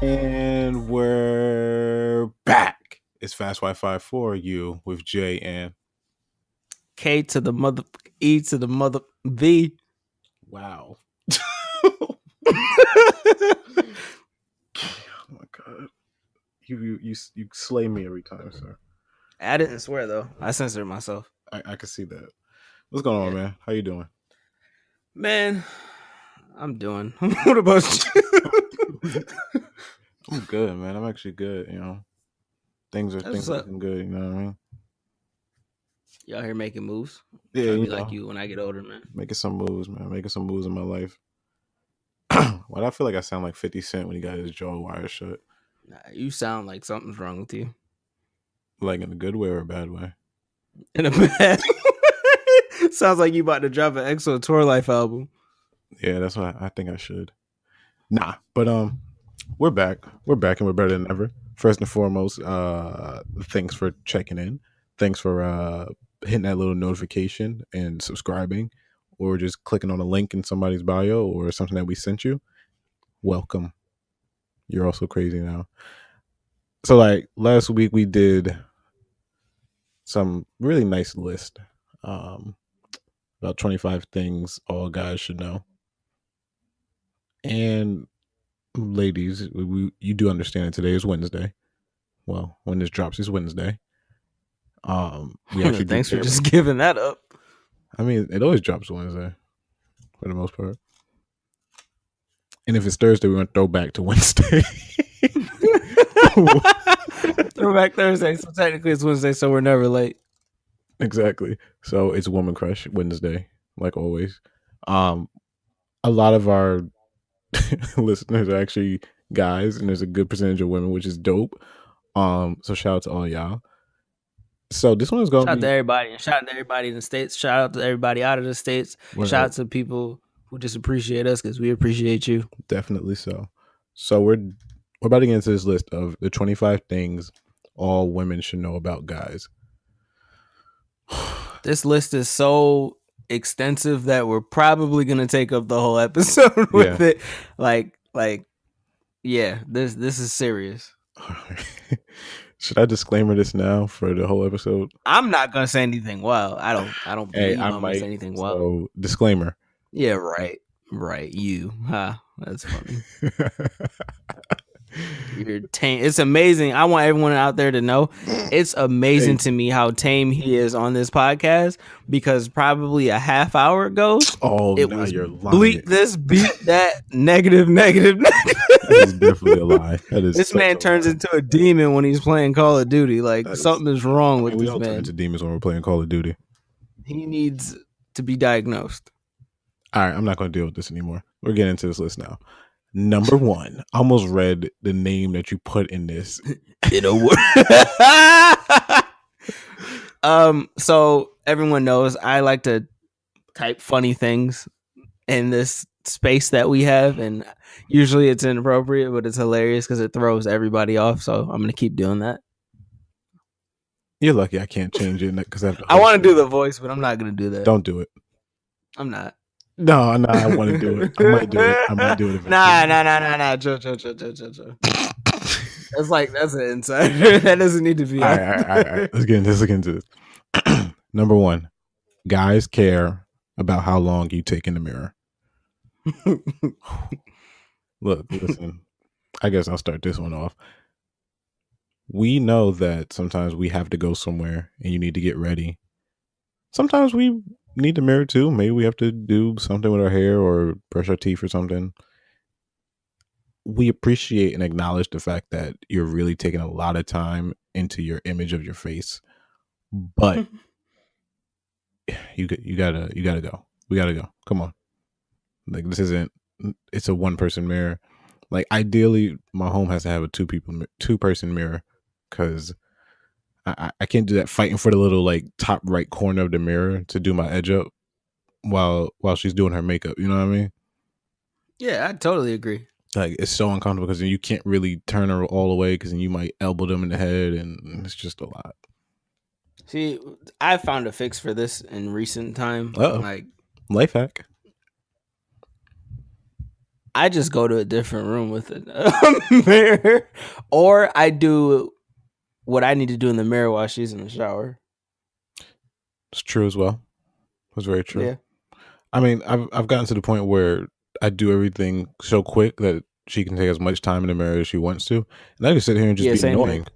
And we're back. It's Fast Wi-Fi for you with Jay and K to the mother E to the mother V. wow. Oh my god. You slay me every time, sir. I didn't swear though. I censored myself. I can see that. What's going on, man? How you doing? Man, I'm doing. What about you? I'm good, man. I'm actually good, you know. Things are looking good, you know what I mean? Y'all here making moves? Yeah, Trying to you be know, like you when I get older, man. making some moves, man. Making some moves in my life. Why do I feel like I sound like 50 Cent when he got his jaw wire shut? Nah, you sound like something's wrong with you. Like in a good way or a bad way? In a bad sounds like you about to drop an EXO Tour Life album. Yeah, that's what I think I should. Nah, but we're back. We're back and we're better than ever. First and foremost, thanks for checking in. Thanks for hitting that little notification and subscribing, or just clicking on a link in somebody's bio or something that we sent you. Welcome. You're also crazy now. So, like last week, we did some really nice list. About 25 things all guys should know. And ladies, you do understand that today is Wednesday. Well, when this drops is Wednesday. We actually Thanks for just giving that up. I mean, it always drops Wednesday for the most part. And if it's Thursday, we're gonna throw back to Wednesday. Throwback Thursday, so technically it's Wednesday, so we're never late. Exactly. So it's Woman Crush Wednesday, like always. A lot of our listeners are actually guys, and there's a good percentage of women, which is dope. So shout out to all y'all. So this one is going shout out to everybody, and shout out to everybody in the States. Shout out to everybody out of the States. Shout out to people who just appreciate us because we appreciate you. Definitely so. So we're about to get into this list of the 25 things all women should know about guys. This list is so extensive that we're probably gonna take up the whole episode with it. Like, yeah, this is serious. Should I disclaimer this now for the whole episode? I'm not gonna say anything wild. I don't believe I I'm gonna say anything wild. So disclaimer. Yeah, right. You. That's funny. You're tame. It's amazing. I want everyone out there to know it's amazing to me how tame he is on this podcast, because probably a half hour ago, you're lying. Bleep this, beat that, negative. That is definitely a lie. That is. This man turns into a demon when he's playing Call of Duty. Like something is wrong with this man. We all turn into demons when we're playing Call of Duty. He needs to be diagnosed. All right, I'm not going to deal with this anymore. We're getting into this list now. Number 1, I almost read the name that you put in this. In a word. So everyone knows I like to type funny things in this space that we have, and usually it's inappropriate, but it's hilarious because it throws everybody off. So I'm gonna keep doing that. You're lucky I can't change it because I want to do the voice, but I'm not gonna do that. Don't do it. I'm not. No, I want to do it. I might do it. Eventually. Nah. Joe. That's an insider. That doesn't need to be. All right. Let's get into this. Number 1, guys care about how long you take in the mirror. Look, listen. I guess I'll start this one off. We know that sometimes we have to go somewhere and you need to get ready. Sometimes we need the mirror too. Maybe we have to do something with our hair or brush our teeth or something. We appreciate and acknowledge the fact that you're really taking a lot of time into your image of your face, but you gotta go. We gotta go. Come on. Like, this isn't. It's a 1-person mirror. Like, ideally, my home has to have a 2-person mirror, because I can't do that fighting for the little like top right corner of the mirror to do my edge up while she's doing her makeup. You know what I mean? Yeah, I totally agree. Like, it's so uncomfortable because you can't really turn her all the way, because then you might elbow them in the head, and it's just a lot. See, I found a fix for this in recent time. Like, life hack. I just go to a different room with a mirror, or I do what I need to do in the mirror while she's in the shower. It's true as well. It's very true. Yeah. I mean, I've gotten to the point where I do everything so quick that she can take as much time in the mirror as she wants to, and I just sit here and just be annoying,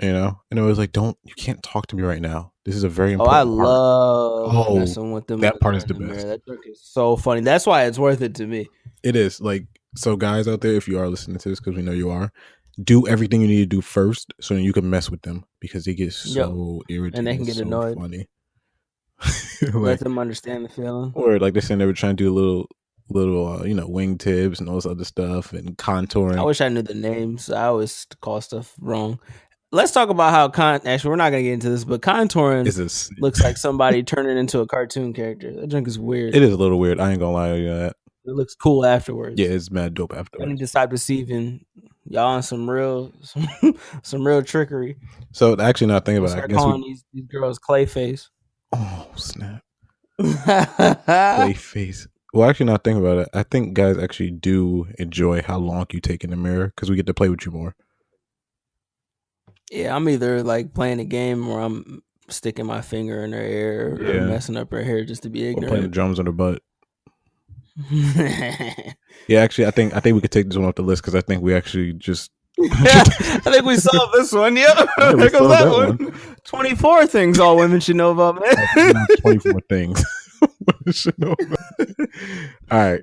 you know. And it was like, you can't talk to me right now. This is a very important. I love messing with them. That part is the best. Mirror. That trick is so funny. That's why it's worth it to me. It is. Like, so guys out there, if you are listening to this, because we know you are, do everything you need to do first, so you can mess with them, because they get so irritated and they can get annoyed. Funny. Let them understand the feeling. Or like they're saying they were trying to do a little wing tips and all this other stuff and contouring. I wish I knew the names. I always call stuff wrong. Let's talk about how actually we're not gonna get into this, but contouring looks like somebody turning into a cartoon character. That junk is weird. It is a little weird. I ain't gonna lie to you that. It looks cool afterwards. Yeah, it's mad dope afterwards. I need to stop deceiving y'all on some real trickery. So actually, not thinking about it, I guess calling these girls Clayface. Oh snap! Clayface. Well, actually, not thinking about it, I think guys actually do enjoy how long you take in the mirror because we get to play with you more. Yeah, I'm either like playing a game or I'm sticking my finger in her hair or messing up her hair just to be ignorant. Or playing the drums on her butt. Yeah, actually, I think we could take this one off the list because I think we actually just. I think we solved this one. Yep. There goes that one. 24 things all women should know about men. 24 things. Should know about. All right.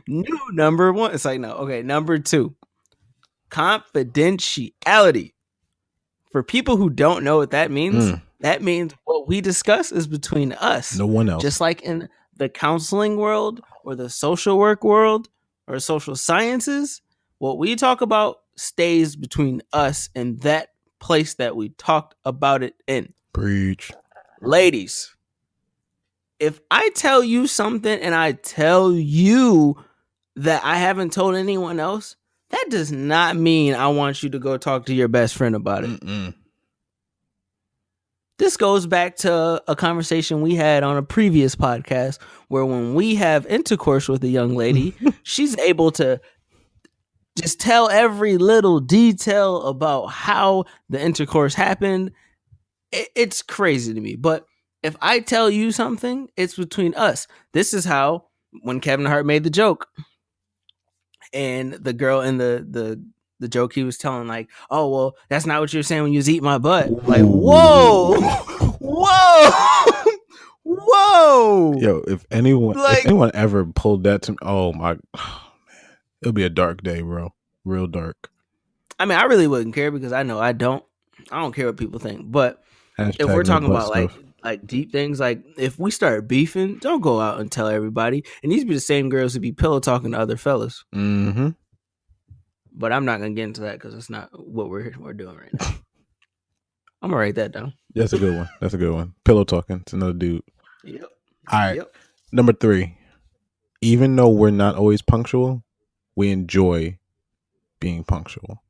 New number one. It's like, no. Okay. Number 2. Confidentiality. For people who don't know what that means, that means what we discuss is between us. No one else. Just like in the counseling world or the social work world or social sciences, what we talk about stays between us and that place that we talked about it in. Preach. Ladies, if I tell you something and I tell you that I haven't told anyone else, that does not mean I want you to go talk to your best friend about it. Mm-mm. This goes back to a conversation we had on a previous podcast where when we have intercourse with a young lady, she's able to just tell every little detail about how the intercourse happened. It's crazy to me. But if I tell you something, it's between us. This is how, when Kevin Hart made the joke and the girl in the joke he was telling, like, oh, well, that's not what you were saying when you was eating my butt. Like, whoa, whoa. Yo, if anyone ever pulled that to me, oh man, it'll be a dark day, bro. Real dark. I mean, I really wouldn't care because I know I don't care what people think. But if we're talking about like deep things, like if we start beefing, don't go out and tell everybody. And these be the same girls who be pillow talking to other fellas. Mm-hmm. But I'm not gonna get into that because it's not what we're doing right now. I'm gonna write that down. That's a good one. Pillow talking. It's another dude. Yep. All right. Yep. Number 3. Even though we're not always punctual, we enjoy being punctual.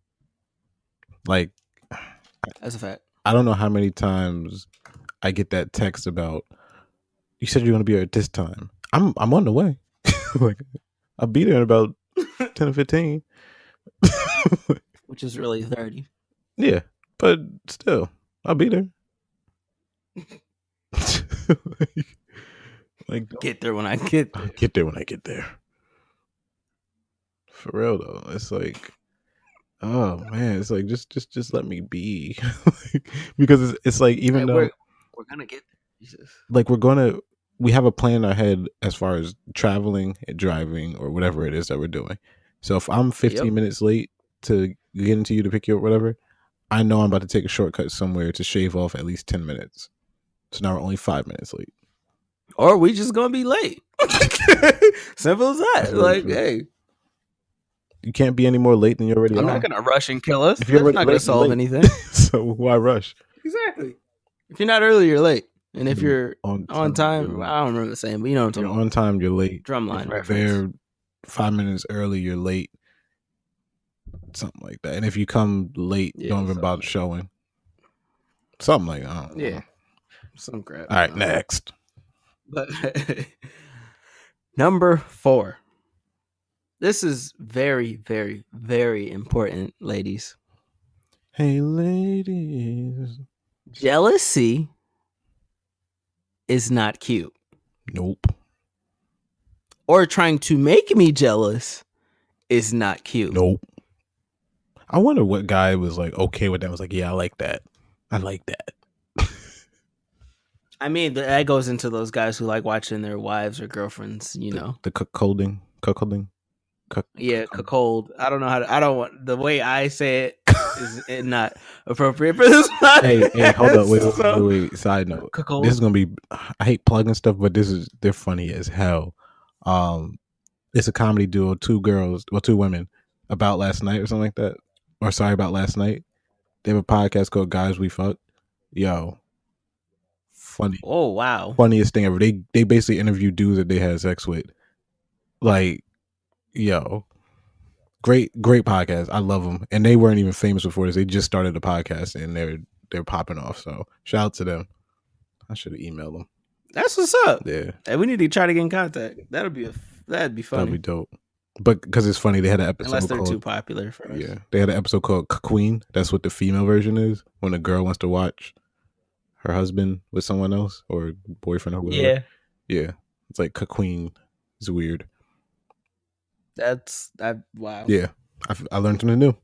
Like, that's a fact. I don't know how many times I get that text about, you said you're gonna be here at this time. I'm on the way. Like, I'll be there in about 10 or 15. Which is really 30. Yeah, but still, I'll be there. like get there when I get there. Get there when I get there. For real though, it's like, oh man, it's like just let me be. Because it's like, even though we're gonna get there. Jesus. Like we have a plan in our head as far as traveling and driving or whatever it is that we're doing. So if I'm 15 minutes late to get into you to pick you up, whatever, I know I'm about to take a shortcut somewhere to shave off at least 10 minutes. So now we're only 5 minutes late. Or we just gonna be late. Simple as that. That's like, hey. You can't be any more late than you already are. I'm not gonna rush and kill us. If you're not gonna solve anything. So why rush? Exactly. If you're not early, you're late. And if you're on time, I don't remember the saying, but you know what I'm talking about. On time, you're late. Drumline reference. There 5 minutes early, you're late. Something like that. And if you come late, don't even bother showing. Something like that. I don't know. Some crap. All right, next. But number 4. This is very, very, very important, ladies. Hey, ladies. Jealousy is not cute. Nope. Or trying to make me jealous is not cute. Nope. I wonder what guy was like okay with that. Was like, yeah, I like that. I like that. I mean, that goes into those guys who like watching their wives or girlfriends, you know. The cuckolding. Yeah, cuckold. I don't know how to, I don't want, the way I say it is not appropriate for this podcast. Hey, hold up. Wait. Side note. Cuckold. This is going to be, I hate plugging stuff, but they're funny as hell. It's a comedy duo, two women, About Last Night or something like that. Or Sorry About Last Night. They have a podcast called Guys We Fucked. Yo. Funny. Oh, wow. Funniest thing ever. They basically interview dudes that they had sex with. Like, yo. Great podcast. I love them. And they weren't even famous before this. They just started the podcast and they're popping off. So shout out to them. I should have emailed them. That's what's up. Yeah. Hey, we need to try to get in contact. That'd be funny. That'd be dope. But because it's funny, they had an episode unless they're too popular for us. Yeah. They had an episode called Queen. That's what the female version is. When a girl wants to watch her husband with someone else or boyfriend or whatever. Yeah. Yeah. It's like Queen. It's weird. Wow. Yeah. I learned something new.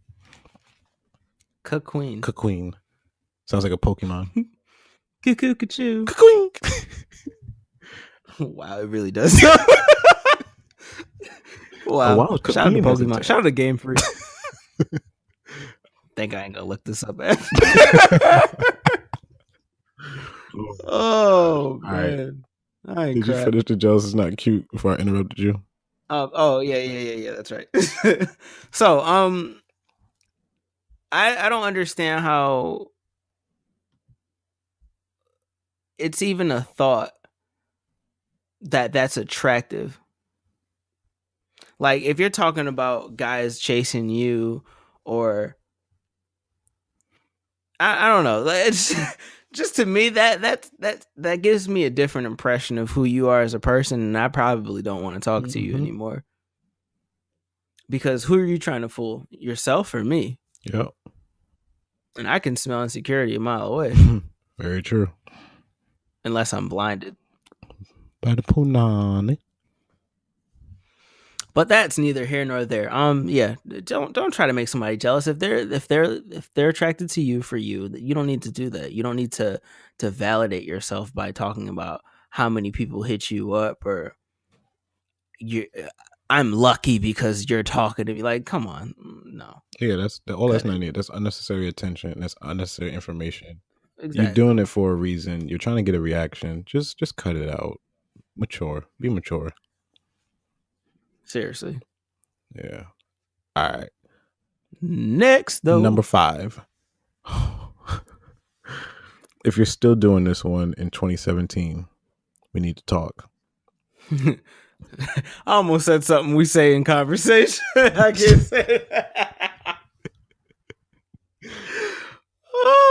Queen. Queen. Sounds like a Pokemon. Cuckoo. Queen. Wow, it really does. Wow. Wow. Shout out to Pokemon. Shout out to Game Freak. Think I ain't gonna look this up after. Oh, man. Right. Did you finish the jealous is not cute before I interrupted you? Yeah. That's right. So, I don't understand how it's even a thought that's attractive. Like, if you're talking about guys chasing you, or I don't know, it's just, to me, that gives me a different impression of who you are as a person, and I probably don't want to talk to you anymore. Because who are you trying to fool? Yourself or me? Yep. And I can smell insecurity a mile away. Very true. Unless I'm blinded. By the punani. But that's neither here nor there. Yeah, don't try to make somebody jealous. If they're attracted to you for you, you don't need to do that. You don't need to validate yourself by talking about how many people hit you up, or I'm lucky because you're talking to me. Like, come on, no. Yeah, that's not needed. That's unnecessary attention. That's unnecessary information. Exactly. You're doing it for a reason. You're trying to get a reaction. Just cut it out. Be mature. Seriously. Yeah. All right. Next, though. Number 5. If you're still doing this one in 2017, we need to talk. I almost said something we say in conversation. I can't say that.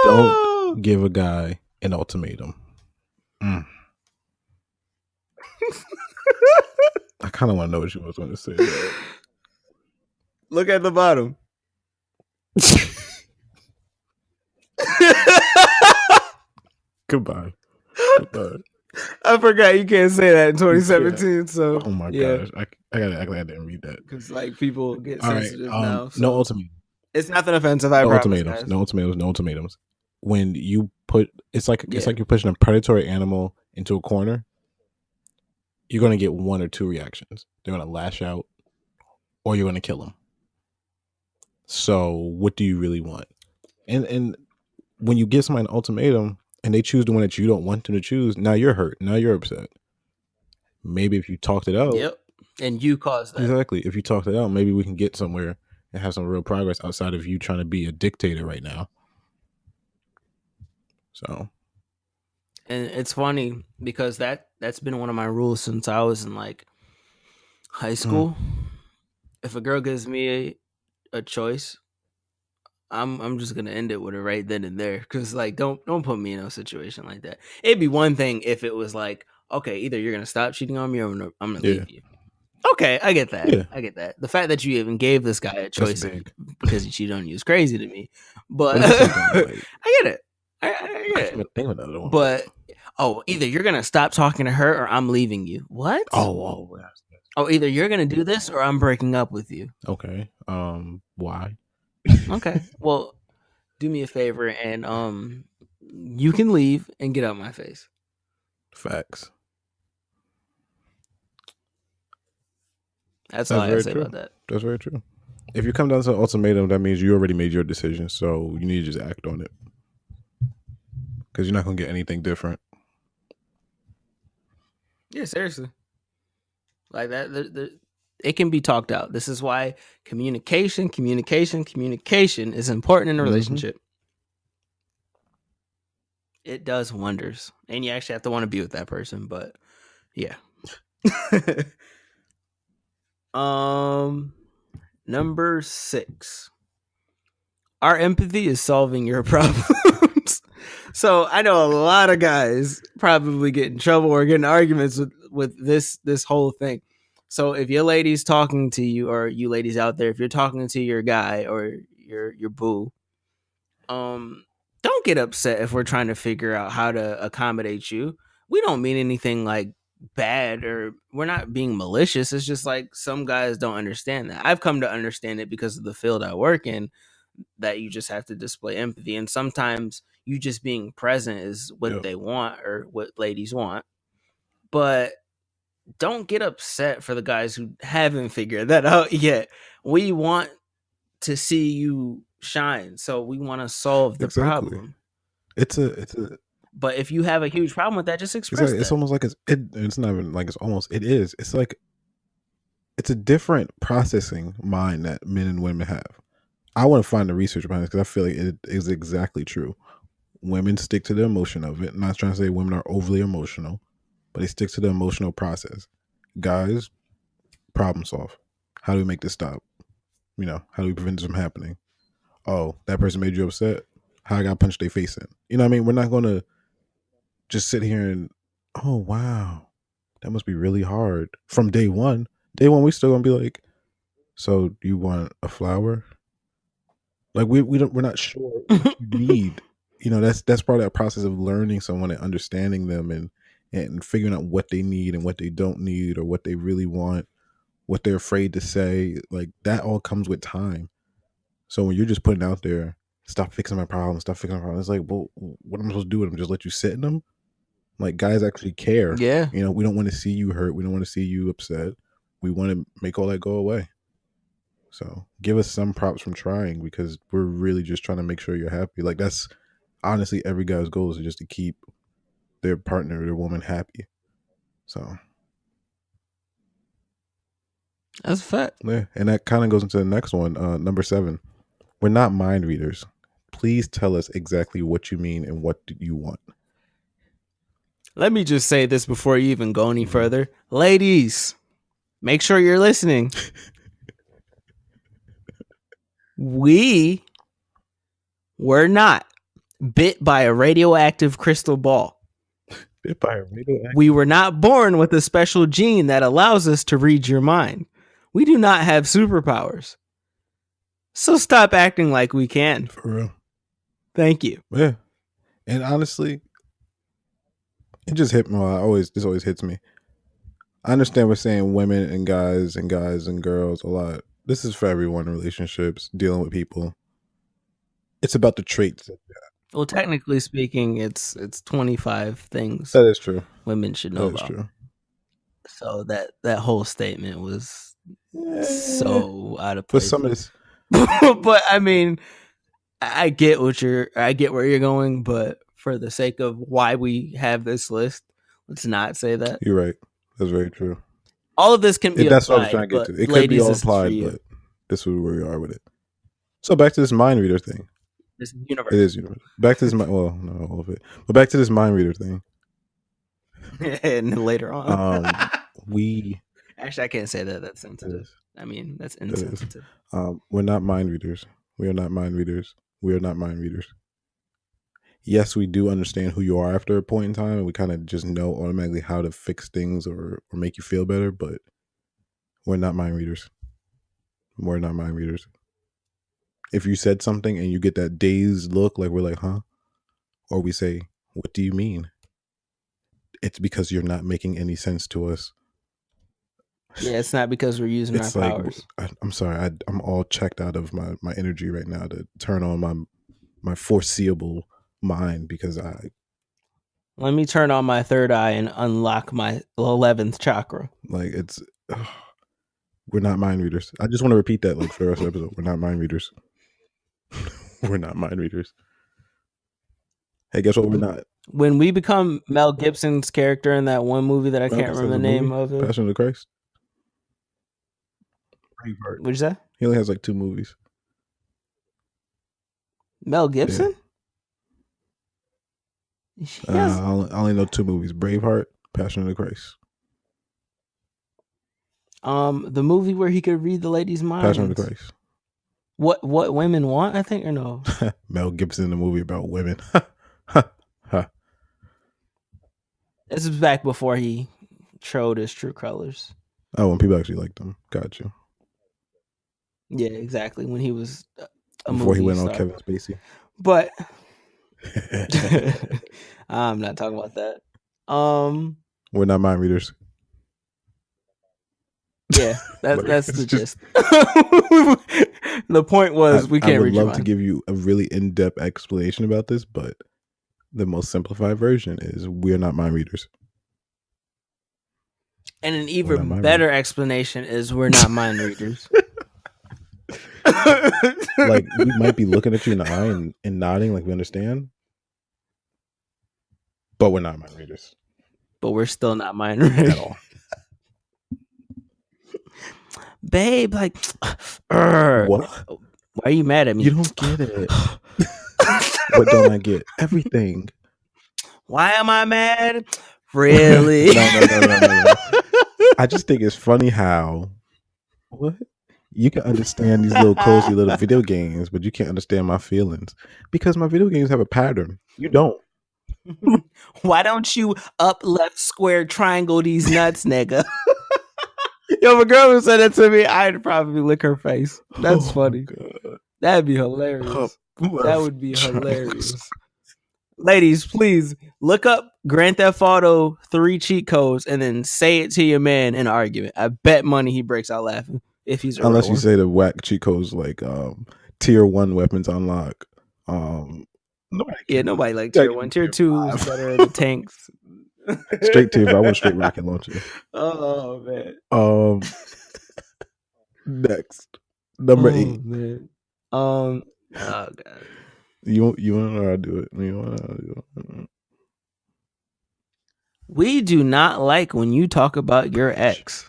Don't give a guy an ultimatum. I kind of want to know what you was going to say. Look at the bottom. Goodbye. I forgot you can't say that in 2017. Yeah. So, oh my gosh, I gotta act like I didn't read that because like people get sensitive now. So. No ultimatum. It's nothing offensive. I promise, guys. No ultimatums. When you put, it's like you're pushing a predatory animal into a corner. You're gonna get one or two reactions. They're gonna lash out, or you're gonna kill them. So, what do you really want? And when you give somebody an ultimatum and they choose the one that you don't want them to choose, now you're hurt. Now you're upset. Maybe if you talked it out. Yep. And you caused that. Exactly. If you talked it out, maybe we can get somewhere and have some real progress outside of you trying to be a dictator right now. So. And it's funny because that's been one of my rules since I was in like high school. If a girl gives me a choice, I'm just gonna end it with her right then and there. Cause like don't put me in a situation like that. It'd be one thing if it was like, okay, either you're gonna stop cheating on me or I'm gonna leave you. Okay, I get that. Yeah. I get that. The fact that you even gave this guy a choice big. because he cheated on you is crazy to me. But What is something like I get it. I I get can't it. even think of another one. But either you're gonna stop talking to her or I'm leaving you. What? Oh, Either you're gonna do this or I'm breaking up with you. okay. Why? Okay. Well, do me a favor and you can leave and get out my face. Facts. That's all I gotta say about that. That's very true. If you come down to an ultimatum, that means you already made your decision, so you need to just act on it. Because you're not gonna get anything different. Yeah, seriously. Like that, it can be talked out. This is why communication is important in a relationship. It does wonders, and you actually have to want to be with that person. But yeah. Number 6. Our empathy is solving your problems. So I know a lot of guys probably get in trouble or get in arguments with this whole thing. So if your lady's talking to you, or you ladies out there, if you're talking to your guy or your boo, don't get upset if we're trying to figure out how to accommodate you. We don't mean anything like bad, or we're not being malicious. It's just like some guys don't understand that. I've come to understand it because of the field I work in, that you just have to display empathy, and sometimes you just being present is what they want, or what ladies want. But don't get upset for the guys who haven't figured that out yet. We want to see you shine, so we want to solve the problem. It's a But if you have a huge problem with that, just express it's that. almost like it's not even like it is. It's like it's a different processing mind that men and women have. I want to find the research behind it because I feel like it is exactly true. Women stick to the emotion of it. I'm not trying to say women are overly emotional, but they stick to the emotional process. Guys, problem solve. How do we make this stop? How do we prevent this from happening? Oh, that person made you upset? How I got punched their face in? You know what I mean? We're not going to just sit here and, oh, wow, that must be really hard. From day one, we still going to be like, so do you want a flower? Like we're not sure what you need. That's part of that process of learning someone and understanding them and figuring out what they need and what they don't need, or what they really want, what they're afraid to say. Like that all comes with time. So when you're just putting out there, stop fixing my problems, it's like, well, what am I supposed to do with them? Just let you sit in them? Like guys actually care. Yeah. We don't want to see you hurt. We don't want to see you upset. We want to make all that go away. So give us some props from trying, because we're really just trying to make sure you're happy. Like that's honestly every guy's goal, is just to keep their partner or their woman happy. So that's a fact. Yeah, and that kind of goes into the next one, number 7. We're not mind readers. Please tell us exactly what you mean and what do you want. Let me just say this before you even go any further. Ladies, make sure you're listening. We were not bit by a radioactive crystal ball. Bit by a radioactive. We were not born with a special gene that allows us to read your mind. We do not have superpowers. So stop acting like we can. For real. Thank you. Yeah. And honestly, it just hit me. This always hits me. I understand we're saying women and guys and girls a lot. This is for everyone in relationships, dealing with people. It's about the traits. Well, technically speaking, it's 25 things that is true. Women should know about. True. So that whole statement was so out of place. But some of this, but I mean, I get where you're going, but for the sake of why we have this list, let's not say that. You're right. That's very true. All of this can be that's applied, what I was trying to get to. It ladies, could be all applied, but this is where we are with it. So back to this mind reader thing. This universe. It is universe. Back to this not all of it. But back to this mind reader thing. And then later on. We actually, I can't say that. That's sensitive. I mean, that's insensitive. We're not mind readers. We are not mind readers. We are not mind readers. Yes, we do understand who you are after a point in time, and we kind of just know automatically how to fix things or make you feel better, but We're not mind readers. We're not mind readers. If you said something and you get that dazed look, like we're like, huh? Or we say, what do you mean? It's because you're not making any sense to us. Yeah, it's not because we're using It's our like, powers. I'm sorry, I'm all checked out of my energy right now to turn on my foreseeable mind because Let me turn on my third eye and unlock my 11th chakra. like it's we're not mind readers. I just want to repeat that like for the rest of the episode. We're not mind readers. We're not mind readers. Hey, guess what? We're not. When we become Mel Gibson's character in that one movie that I can't remember the name of it. Passion of the Christ. Braveheart. What'd you say? He only has like 2 movies. Mel Gibson? Yeah. I only know 2 movies: Braveheart, Passion of the Christ. The movie where he could read the ladies' minds. Passion of the Christ. What women want, I think, or no? Mel Gibson in a movie about women. This is back before he showed his true colors. Oh, when people actually liked him. Got you. Yeah, exactly. When he was before he went on Kevin Spacey. But I'm not talking about that. We're not mind readers. Yeah, that's the gist. The point was we can't read your mind. I would love to give you a really in-depth explanation about this, but the most simplified version is we're not mind readers. And an even better explanation is we're not mind readers. Like we might be looking at you in the eye and nodding like we understand, but we're not mind readers. But we're still not mind readers at all. Babe, like, what? Why are you mad at me? You don't get it. What don't I get? Everything. Why am I mad? Really? No. I just think it's funny how what you can understand these little cozy little video games, but you can't understand my feelings because my video games have a pattern. You don't. Why don't you up, left, square, triangle these nuts, nigga? Yo, if a girl who said that to me, I'd probably lick her face. That's funny. God. That'd be hilarious. That would be hilarious. Ladies, please look up Grand Theft Auto 3 cheat codes and then say it to your man in an argument. I bet money he breaks out laughing if he's unless you say the whack cheat codes like tier 1 weapons unlock. Nobody like tier 1. Tier 2 is better than the tanks. Straight tier, but I want straight rocket launcher. Oh man. Next, number 8. Man. Oh god. You want to know how to do it? You want to know how to do it? We do not like when you talk about your ex.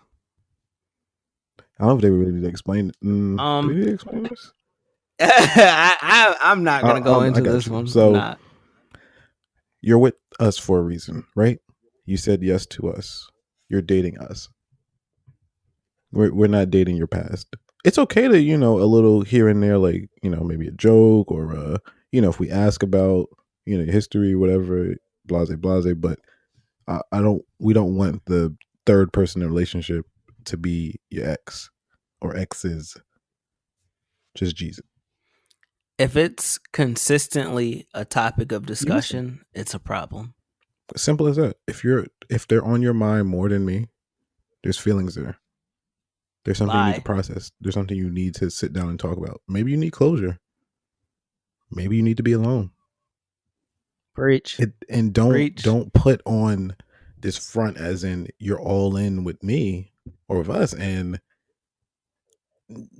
I don't know if they really need to explain it. Do they need to explain this? I'm not gonna go into this one. So you're with us for a reason, right? You said yes to us. You're dating us. We're not dating your past. It's okay to, a little here and there, like, maybe a joke or, if we ask about, history, whatever, blase, but we don't want the third person in a relationship to be your ex or exes. Just Jesus. If it's consistently a topic of discussion, it's a problem. Simple as that. If they're on your mind more than me, there's feelings there. There's something you need to process. There's something you need to sit down and talk about. Maybe you need closure. Maybe you need to be alone. Preach. And don't put on this front as in you're all in with me or with us, and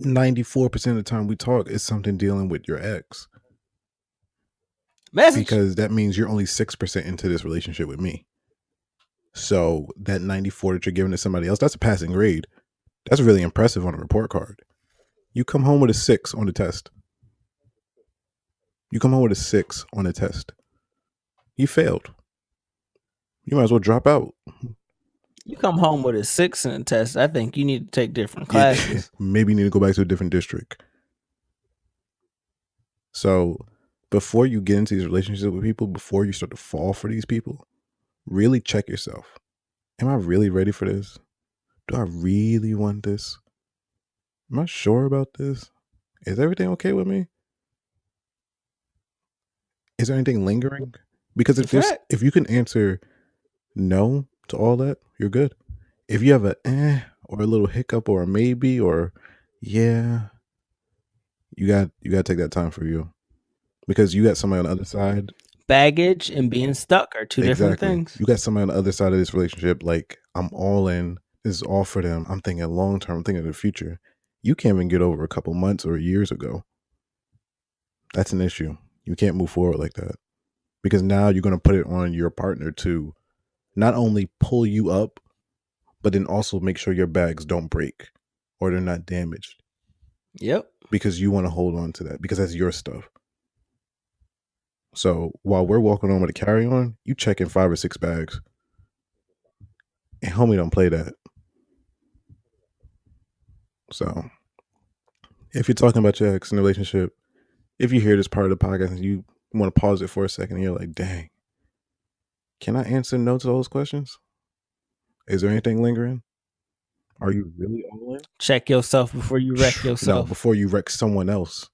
94% of the time we talk is something dealing with your ex. Message. Because that means you're only 6% into this relationship with me. So that 94 that you're giving to somebody else, that's a passing grade. That's really impressive on a report card. You come home with a 6 on the test. You failed. You might as well drop out. You come home with a 6 in a test. I think you need to take different classes. Maybe you need to go back to a different district. So before you get into these relationships with people, before you start to fall for these people, really check yourself. Am I really ready for this? Do I really want this? Am I sure about this? Is everything okay with me? Is there anything lingering? Because if you can answer no to all that, you're good. If you have a or a little hiccup or a maybe or yeah, you got to take that time for you, because you got somebody on the other side. Baggage and being stuck are two different things. You got somebody on the other side of this relationship. Like, I'm all in. This is all for them. I'm thinking long term. I'm thinking of the future. You can't even get over a couple months or years ago. That's an issue. You can't move forward like that, because now you're going to put it on your partner to not only pull you up, but then also make sure your bags don't break or they're not damaged. Yep. Because you want to hold on to that, because that's your stuff. So while we're walking on with a carry-on, you checking 5 or 6 bags. And homie don't play that. So if you're talking about your ex in a relationship, if you hear this part of the podcast and you want to pause it for a second and you're like, dang, can I answer no to those questions? Is there anything lingering? Are you really all in? Check yourself before you wreck yourself. No, before you wreck someone else.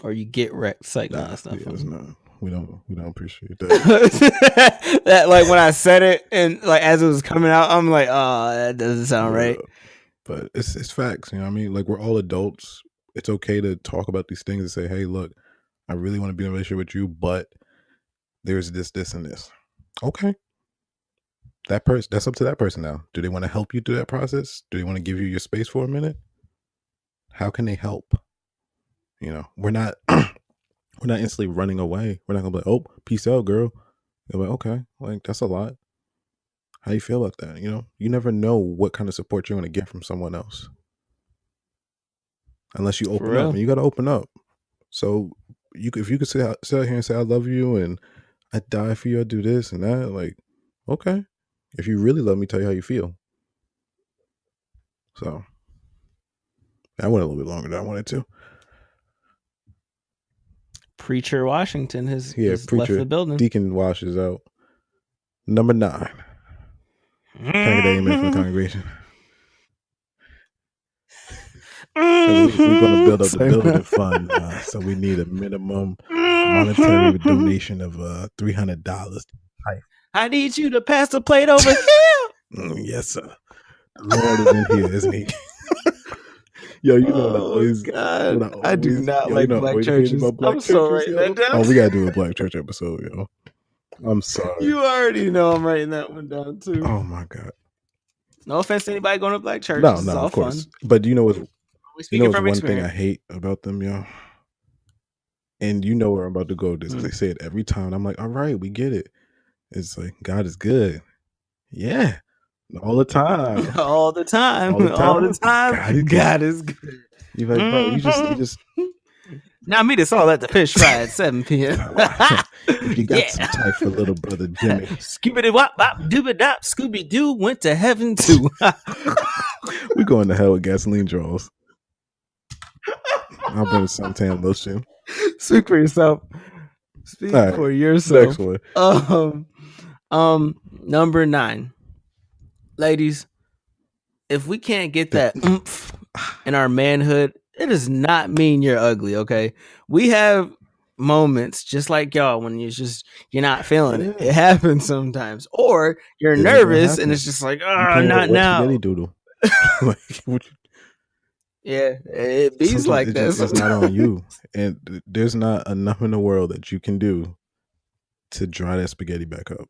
Or you get wrecked. It's like, nah, that's not fun. We don't appreciate that. That, like, when I said it and like as it was coming out, I'm like, oh, that doesn't sound right. But it's facts, you know what I mean? Like, we're all adults. It's okay to talk about these things and say, hey, look, I really want to be in a relationship with you, but there's this, and this. Okay. That's up to that person now. Do they want to help you through that process? Do they want to give you your space for a minute? How can they help? You know, we're not instantly running away. We're not gonna be like, oh, peace out, girl. They're like, okay, like, that's a lot. How you feel about that? You know, you never know what kind of support you're gonna get from someone else, unless you open up. And you got to open up. So if you could sit out here and say I love you and I die for you, I do this and that, like, okay. If you really love me, tell you how you feel. So I went a little bit longer than I wanted to. Preacher Washington has left the building. Deacon Wash is out. Number 9. Can I get an amen from the congregation? We're going to build up the building fund, so we need a minimum monetary donation of $300. I need you to pass the plate over here. Yes, sir. The Lord is in here, isn't he? Yo, you know, God, I do not like black churches. I'm sorry. Oh, we gotta do a black church episode, yo. I'm sorry. You already know I'm writing that one down too. Oh my God. No offense to anybody going to black church. No, of course. Fun. But you know what? One thing I hate about them, yo. And you know where I'm about to go with this, because they say it every time. I'm like, all right, we get it. It's like, God is good. Yeah. All the time. All the time. God is good. You're like, bro, you just now meet us all at the fish fry at 7 p.m. If you got some time for little brother Jimmy. Scooby wop bop dooby dop. Scooby Doo went to heaven too. We going to hell with gasoline draws. I'll bring suntan lotion. Speak for yourself. Speak for yourself. Next one. Number 9. Ladies, if we can't get that oomph in our manhood, it does not mean you're ugly, okay? We have moments just like y'all when you're not feeling it. It happens sometimes. Or you're nervous and it's just like, not now. Yeah, it be like that. It's not on you. And there's not enough in the world that you can do to dry that spaghetti back up.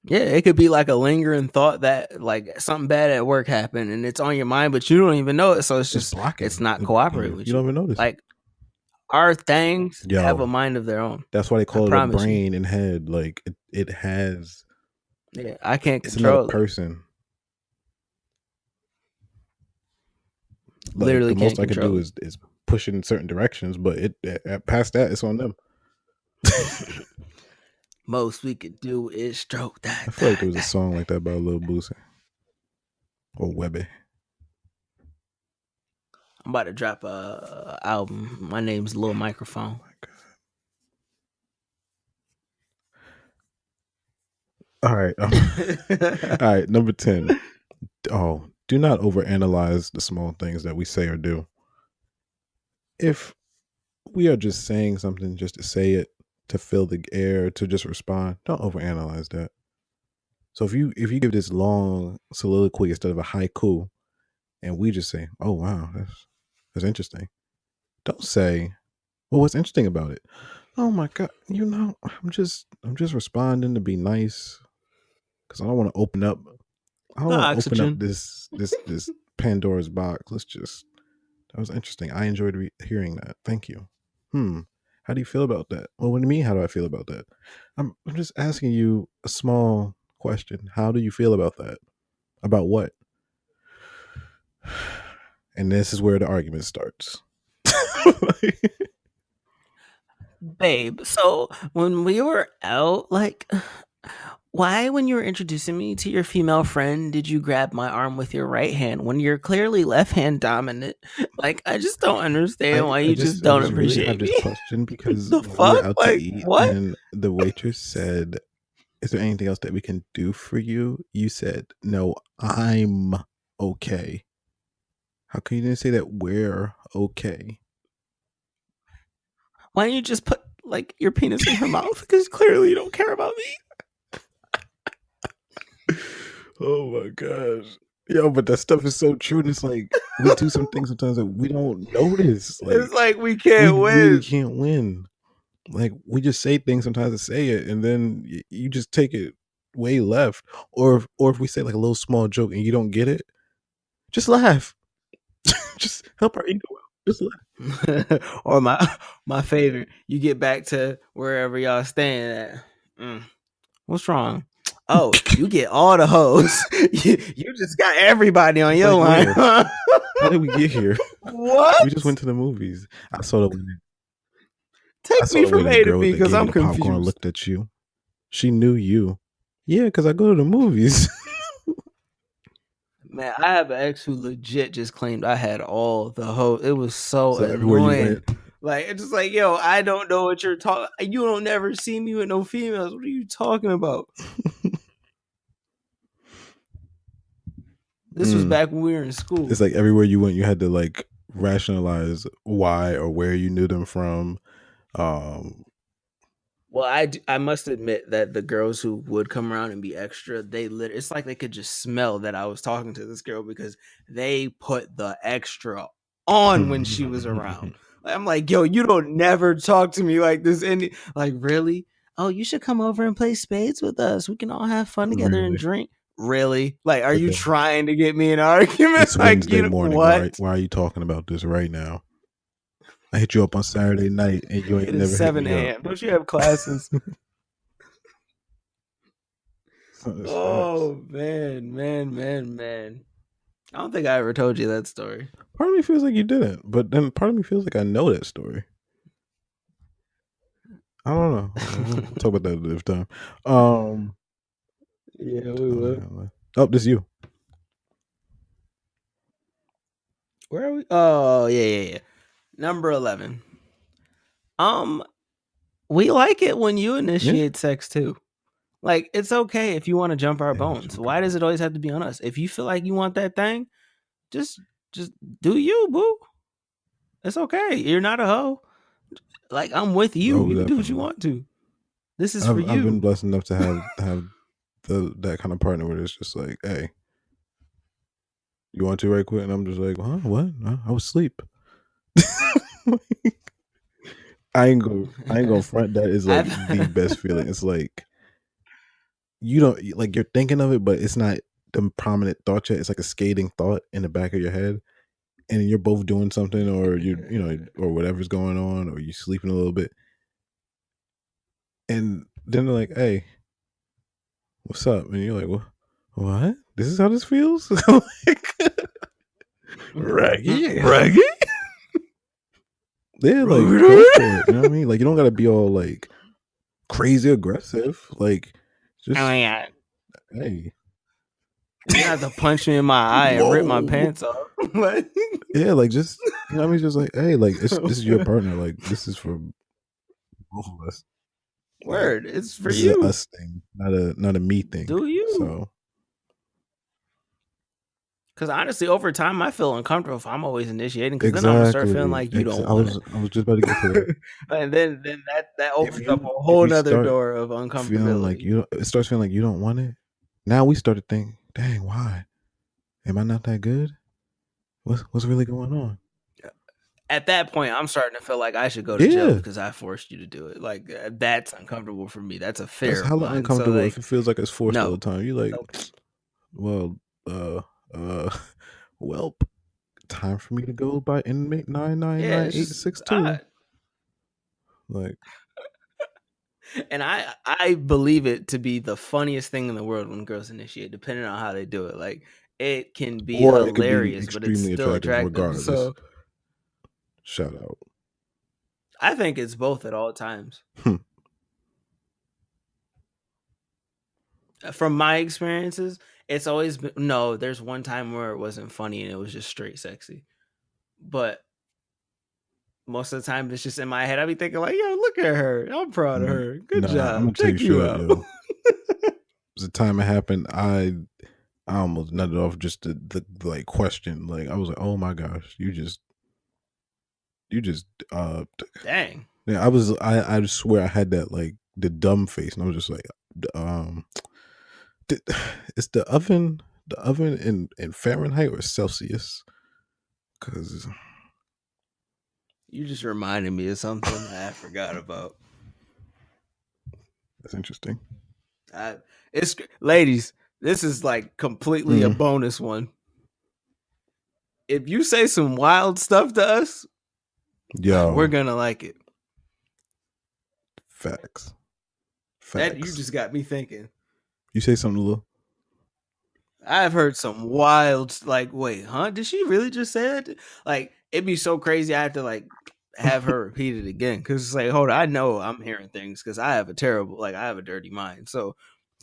Yeah, it could be like a lingering thought that like something bad at work happened and it's on your mind, but you don't even know it. So it's just blocking. It's not cooperating with you. You don't even notice. Like, our things have a mind of their own. That's why they call it a brain and head. Like, it has. Yeah, I can't control it. Person. Literally, the most I can do is push in certain directions, but past that, it's on them. Most we could do is stroke that. I feel like there was a song like that by Lil Boosie or Webby. I'm about to drop a album. My name's Lil Microphone. Oh my God. All right. All right. Number 10. Oh, do not overanalyze the small things that we say or do. If we are just saying something just to say it, to fill the air, to just respond, don't overanalyze that. So if you give this long soliloquy instead of a haiku, and we just say, "Oh wow, that's interesting," don't say, "Well, what's interesting about it?" Oh my god, I'm just responding to be nice because I don't want to open up. I don't The want to open up oxygen. this Pandora's box. That was interesting. I enjoyed hearing that. Thank you. How do you feel about that? Well, what do you mean? How do I feel about that? I'm just asking you a small question. How do you feel about that? About what? And this is where the argument starts. Babe, so when we were out, like, why, when you were introducing me to your female friend, did you grab my arm with your right hand when you're clearly left hand dominant? Like, I just don't understand why you just I don't just really have appreciate this me. question because The when we were fuck? out to Like, eat what? and the waitress said, "Is there anything else that we can do for you?" You said, "No, I'm okay." How can you didn't say that we're okay? Why don't you just put, like, your penis in her mouth? Because clearly you don't care about me. Oh my gosh. Yo, but that stuff is so true. And it's like we do some things sometimes that we don't notice. Like It's like we we can't really win. can't win. Like we just say things sometimes to say it, and then you just take it way left. Or if we say like a little small joke and you don't get it, just laugh. Just help our ego out. Just laugh. Or my favorite, you get back to wherever y'all staying at. What's wrong? Oh, you get all the hoes. You just got everybody on your line. Like, how did we get here? What? We just went to the movies. I saw the Take me from way A the to girl B that because gave you I'm the popcorn confused. looked at you. She knew you. Yeah, because I go to the movies. Man, I have an ex who legit just claimed I had all the hoes. It was so everywhere you annoying. went, Like, it's just like, yo, I don't know what you're talking. You don't never see me with no females. What are you talking about? This was back when we were in school. It's like everywhere you went, you had to like rationalize why or where you knew them from. Well, I must admit that the girls who would come around and be extra, it's like they could just smell that I was talking to this girl because they put the extra on when she was around. I'm like, yo, you don't never talk to me like this. And like, really? Oh, you should come over and play spades with us. We can all have fun together and drink. Really? Like, are you trying to get me an argument? It's like, Wednesday morning. what? Why are you talking about this right now? I hit you up on Saturday night and you ain't It never is hit 7 me up. a.m. Don't you have classes? Oh man. I don't think I ever told you that story. Part of me feels like you didn't, but then part of me feels like I know that story. I don't know. We'll talk about that another time. Yeah, we will. Oh, this is you. Where are we? Oh, yeah. Number 11. We like it when you initiate sex too. Like, it's okay if you want to jump our bones. Why does it always have to be on us? If you feel like you want that thing, just do you, boo. It's okay. You're not a hoe. Like, I'm with you. You can do what you want to. This is for you. I've been blessed enough to have that kind of partner where it's just like, hey, you want to right quick? And I'm just like, huh? What? I was asleep. I ain't gonna front. That is like the best feeling. It's like you don't like you're thinking of it, but it's not the prominent thought yet. It's like a skating thought in the back of your head, and you're both doing something, or or whatever's going on, or you're sleeping a little bit, and then they're like, "Hey, what's up?" And you're like, "What? This is how this feels?" Raggy. Yeah, like go for it. You know what I mean? Like you don't gotta be all like crazy aggressive. Like just yeah. Hey. You have to punch me in my eye and rip my pants off. Yeah, like just you know what I mean? Just like, hey, like this is your partner. Like this is for both of us. Word, it's for This you. is a us thing, not a me thing. Do you? So, because honestly, over time, I feel uncomfortable if I'm always initiating. Because then I'm gonna start feeling like you don't want it. I was just about to get to that. And then that opens up a whole nother door of uncomfortability. Feeling like it starts feeling like you don't want it. Now we start to think, dang, why? Am I not that good? What's really going on? At that point, I'm starting to feel like I should go to jail because I forced you to do it. Like that's uncomfortable for me. That's a fear. That's hella uncomfortable if it feels like it's forced all the time. You like, well, welp, time for me to go by inmate 999862. Like, and I believe it to be the funniest thing in the world when girls initiate, depending on how they do it. Like it can be hilarious, but it's still attractive. Regardless. So shout out. I think it's both at all times. From my experiences, it's always been no. There's one time where it wasn't funny and it was just straight sexy, but most of the time it's just in my head. I be thinking like, "Yo, look at her! I'm proud of her. Good job. I'm gonna check you out." There's a time it happened. I almost nutted off just the like question. Like I was like, "Oh my gosh, you just dang." Yeah, I just swear I had that like the dumb face, and I was just like, is the oven in Fahrenheit or Celsius? Because you just reminded me of something I forgot about. That's interesting. It's ladies. This is like completely a bonus one. If you say some wild stuff to us, we're gonna like it. Facts. That you just got me thinking. You say something, Lil? I've heard some wild, like, wait, huh? Did she really just say that? Like, it'd be so crazy. I have to like have her repeat it again because it's like, hold on, I know I'm hearing things because I have a dirty mind. So,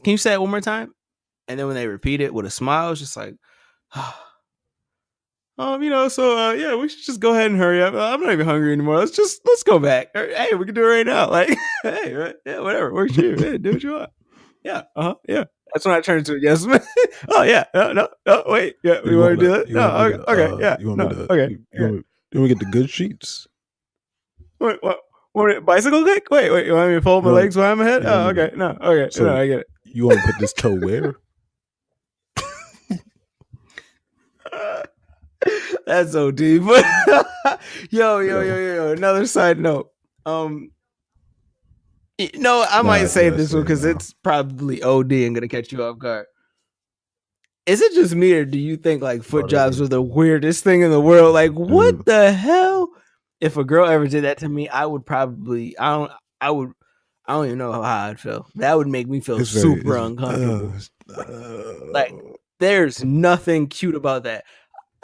can you say it one more time? And then when they repeat it with a smile, it's just like, yeah, we should just go ahead and hurry up. I'm not even hungry anymore. Let's go back. Hey, we can do it right now. Like, hey, right? Yeah, whatever works for you. Hey, do what you want. Yeah, yeah. That's when I turn into a yes man. Oh yeah, no, wait, yeah, we want to do that. No, okay, yeah. You want me to? Okay, you want me to get the good sheets? Wait, what? Want bicycle kick? Wait, you want me to fold my legs behind my head? Oh, okay, no, okay, so no, I get it. You want to put this toe where? That's so deep. But yo. Another side note. I might say this one because it's probably OD and gonna catch you off guard. Is it just me or do you think like foot jobs are the weirdest thing in the world? Like, what the hell? If a girl ever did that to me, I would probably I don't even know how I'd feel. That would make me feel super uncomfortable. Like, there's nothing cute about that.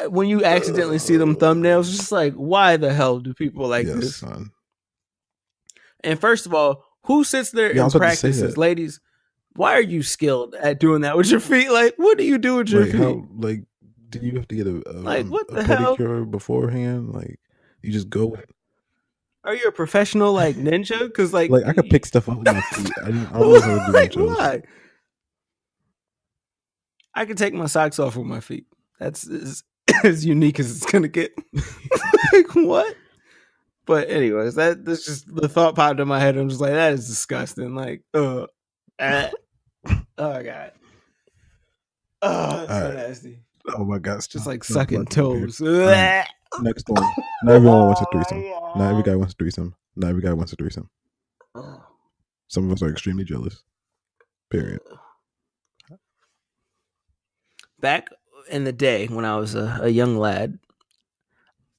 When you accidentally see them thumbnails, it's just like, why the hell do people like this? Son. And first of all, who sits there and practices? Ladies, why are you skilled at doing that with your feet? Like, what do you do with your feet? Do you have to get a pedicure hell? Beforehand? Like, you just go with it? Are you a professional like ninja? Because like I could pick stuff up with my feet. I don't know how to do why? I can take my socks off with my feet. That's as unique as it's gonna get. Like, what? But anyways, that's just the thought popped in my head. I'm just like, that is disgusting. Like, oh god, that's so nasty. Oh my god, it's just like sucking toes. Next one. Not everyone wants a threesome. Not every guy wants a threesome. Not every guy wants a threesome. Some of us are extremely jealous. Period. Back in the day when I was a young lad,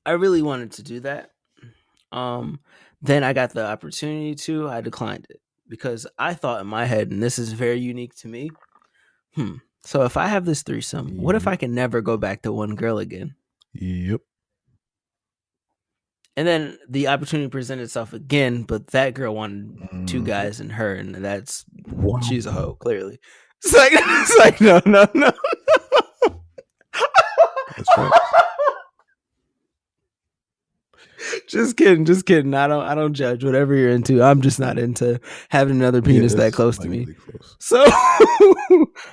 I really wanted to do that. Then I got the opportunity to. I declined it because I thought in my head, and this is very unique to me. So if I have this threesome, what if I can never go back to one girl again? Yep. And then the opportunity presented itself again, but that girl wanted two guys and her, and that's she's a hoe, clearly. It's like no. Just kidding. I don't judge whatever you're into. I'm just not into having another penis that close to me. Really close. So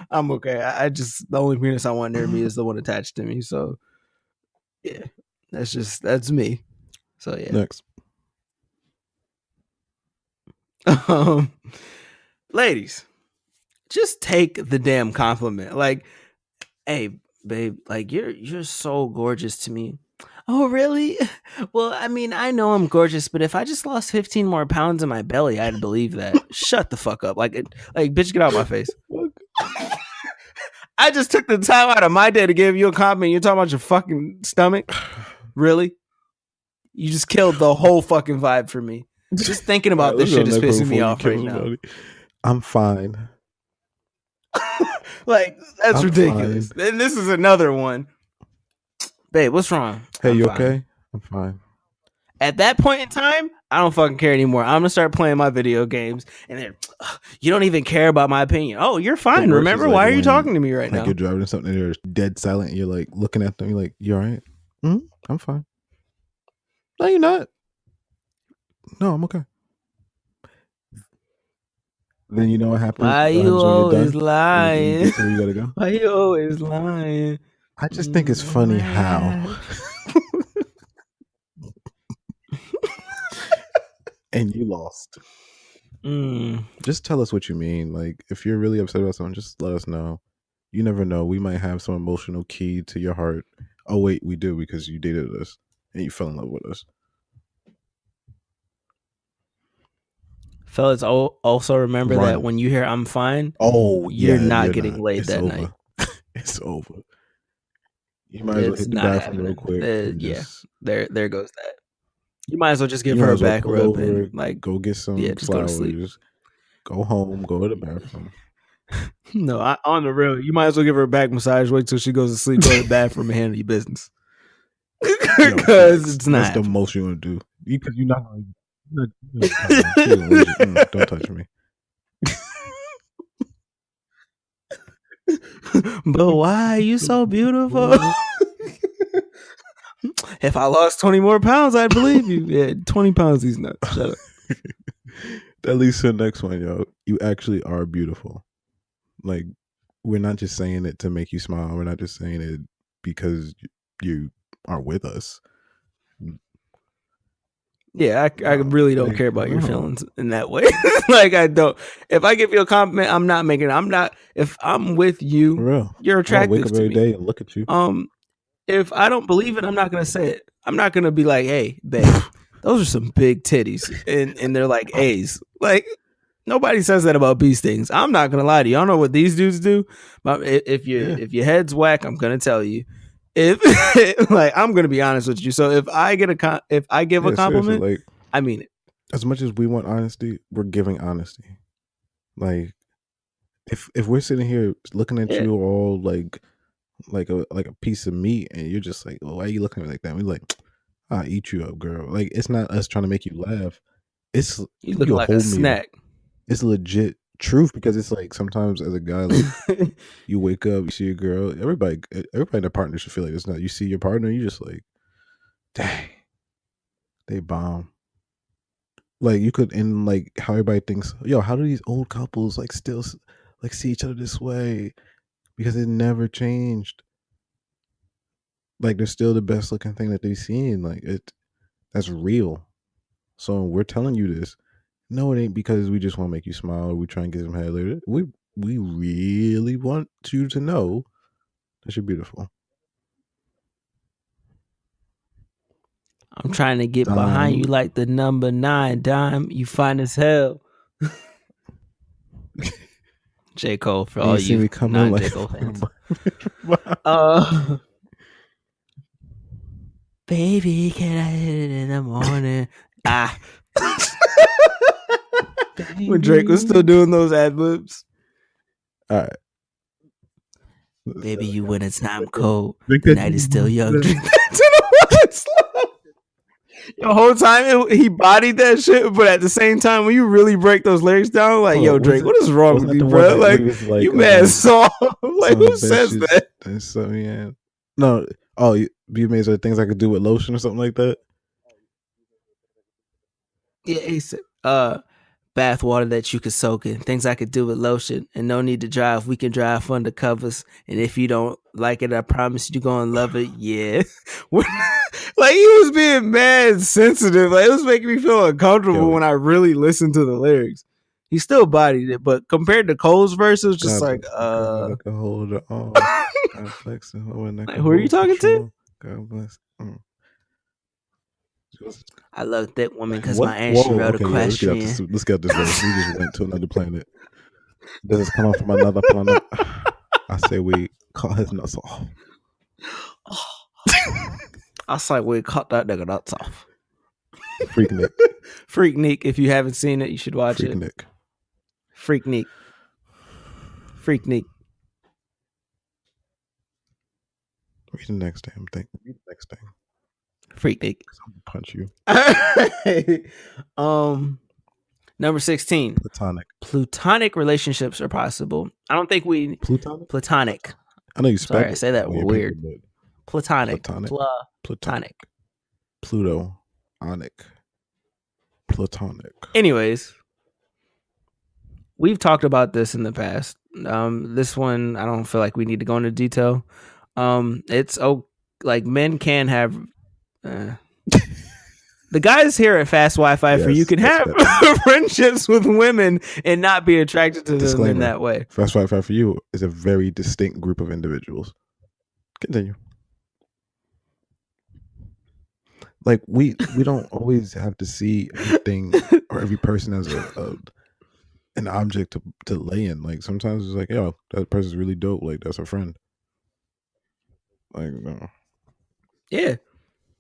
I'm okay. I just, the only penis I want near me is the one attached to me. So yeah, that's me. So yeah. Next. Ladies, just take the damn compliment. Like, hey, babe, like you're so gorgeous to me. Oh, really? Well, I mean, I know I'm gorgeous, but if I just lost 15 more pounds in my belly, I'd believe that. Shut the fuck up. Like, bitch, get out of my face. I just took the time out of my day to give you a compliment. You're talking about your fucking stomach? Really? You just killed the whole fucking vibe for me. Just thinking about this shit is pissing me off right now. I'm fine. Like, that's ridiculous. And this is another one. Babe, what's wrong? Hey, you okay? I'm fine. At that point in time, I don't fucking care anymore. I'm gonna start playing my video games, and then you don't even care about my opinion. Oh, you're fine. Remember, why are you talking to me right now? You're driving something and you're dead silent. And you're like looking at them. You're like, "You all right? I'm fine." No, you're not. No, I'm okay. Then you know what happens. Why you always lying? Where you gotta go? Why you always lying? I just think it's funny how. And you lost. Just tell us what you mean. Like, if you're really upset about something, just let us know. You never know. We might have some emotional key to your heart. Oh, wait, we do, because you dated us and you fell in love with us. Fellas, also remember that when you hear I'm fine, you're not getting laid that night. It's over. You might as well hit the bathroom real quick. There goes that. You might as well just give her a back rub and like go get some flowers. Go to sleep. Go home. Go to the bathroom. No, on the real, you might as well give her a back massage. Wait till she goes to sleep. Go to the bathroom and handle your business. Because it's not. That's the most you want to do. Because you're not. Don't touch me. But why are you so beautiful? If I lost 20 more pounds, I'd believe you. Yeah, 20 pounds, these nuts. Shut up. That leads to the next one, yo. You actually are beautiful. Like, we're not just saying it to make you smile. We're not just saying it because you are with us. Yeah, I really don't care about your feelings in that way. Like, I don't. If I give you a compliment, I'm not making it. If I'm with you, you're attractive wake up every day and look at you. If I don't believe it, I'm not going to say it. I'm not going to be like, hey, babe, those are some big titties. And they're like A's. Like, nobody says that about bee stings. I'm not going to lie to you. I don't know what these dudes do. But if your head's whack, I'm going to tell you. Like, I'm going to be honest with you. So if I give a compliment, like, I mean it. As much as we want honesty, we're giving honesty. Like, if we're sitting here looking at you all like a piece of meat, and you're just like, oh, why are you looking at me like that? We're like, I'll eat you up, girl. Like, it's not us trying to make you laugh. It's you look like a snack. It's legit truth, because it's like sometimes as a guy, like you wake up, you see a girl, everybody in a partner should feel like it's not. You see your partner, you just like, dang, they bomb. Like, you could, and like how everybody thinks, yo, how do these old couples like still like see each other this way? Because it never changed. Like, they're still the best looking thing that they've seen. Like, that's real. So we're telling you this. No, it ain't because we just want to make you smile or we try and get some head later. We really want you to know that you're beautiful. I'm trying to get behind you like the number 9 dime. You fine as hell. J. Cole for all you non-J. Cole fans. Baby, can I hit it in the morning? When Drake was still doing those ad libs. All right. Baby, you when it's time cold. The night is still young. Drink that to the slow. The whole time he bodied that shit, but at the same time, when you really break those lyrics down, like, yo, Drake, what is wrong with you, bro? Like, you mad soft. Like, who says that? So, yeah. No. Oh, you made things I could do with lotion or something like that? Yeah, he said, bath water that you could soak in, things I could do with lotion, and no need to drive. We can drive under covers, and if you don't like it, I promise you're gonna love it. Yeah, like he was being mad sensitive. Like it was making me feel uncomfortable when I really listened to the lyrics. He still bodied it, but compared to Cole's verse, it was just God, God, I can hold it on. God flex it. Like, who are you talking to? God bless. I love that woman because my aunt she rode equestrian. Yeah, let's get this verse. We just went to another planet. Does this come from another planet? I say we cut his nuts off. I say we cut that nigga nuts off. Freak Nick. Freak Nick. If you haven't seen it, you should watch it. Nick. Freak Nick. Freak Nick. Read the next damn thing. Read the next thing. Freak Nick. I'm gonna punch you. Number 16. Platonic. Plutonic relationships are possible. I don't think we Platonic. I know you spell. Sorry, I say that weird. Platonic. Platonic. Pluto. Onic. Platonic. Anyways, we've talked about this in the past. This one I don't feel like we need to go into detail. It's like men can have the guys here at Fast Wi-Fi for you can have friendships with women and not be attracted to them in that way. Fast Wi-Fi for you is a very distinct group of individuals. Continue. Like we don't always have to see everything or every person as an object to lay in. Like sometimes it's like, yo, that person's really dope. Like that's a friend. Like no. Yeah.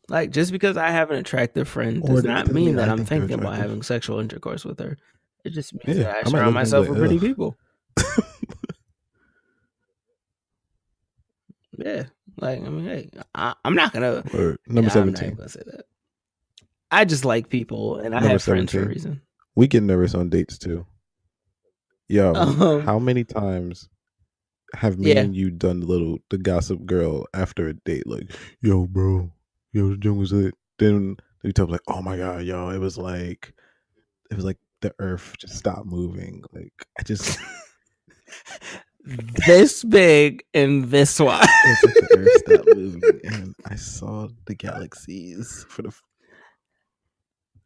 Like just because I have an attractive friend does not mean that I'm thinking about having sexual intercourse with her. It just means that I surround myself with pretty people. Yeah. Like, I mean, hey, I'm not gonna. Number 17. I'm not gonna say that. I just like people, and I have friends for a reason. We get nervous on dates too. Yo, how many times have me and you done the gossip girl after a date? Like, yo, bro, yo, the was it? Then we talk like, oh my god, yo, it was like the earth just stopped moving. Like, I just. This big and this wide. It's like the earth stopped moving, and I saw the galaxies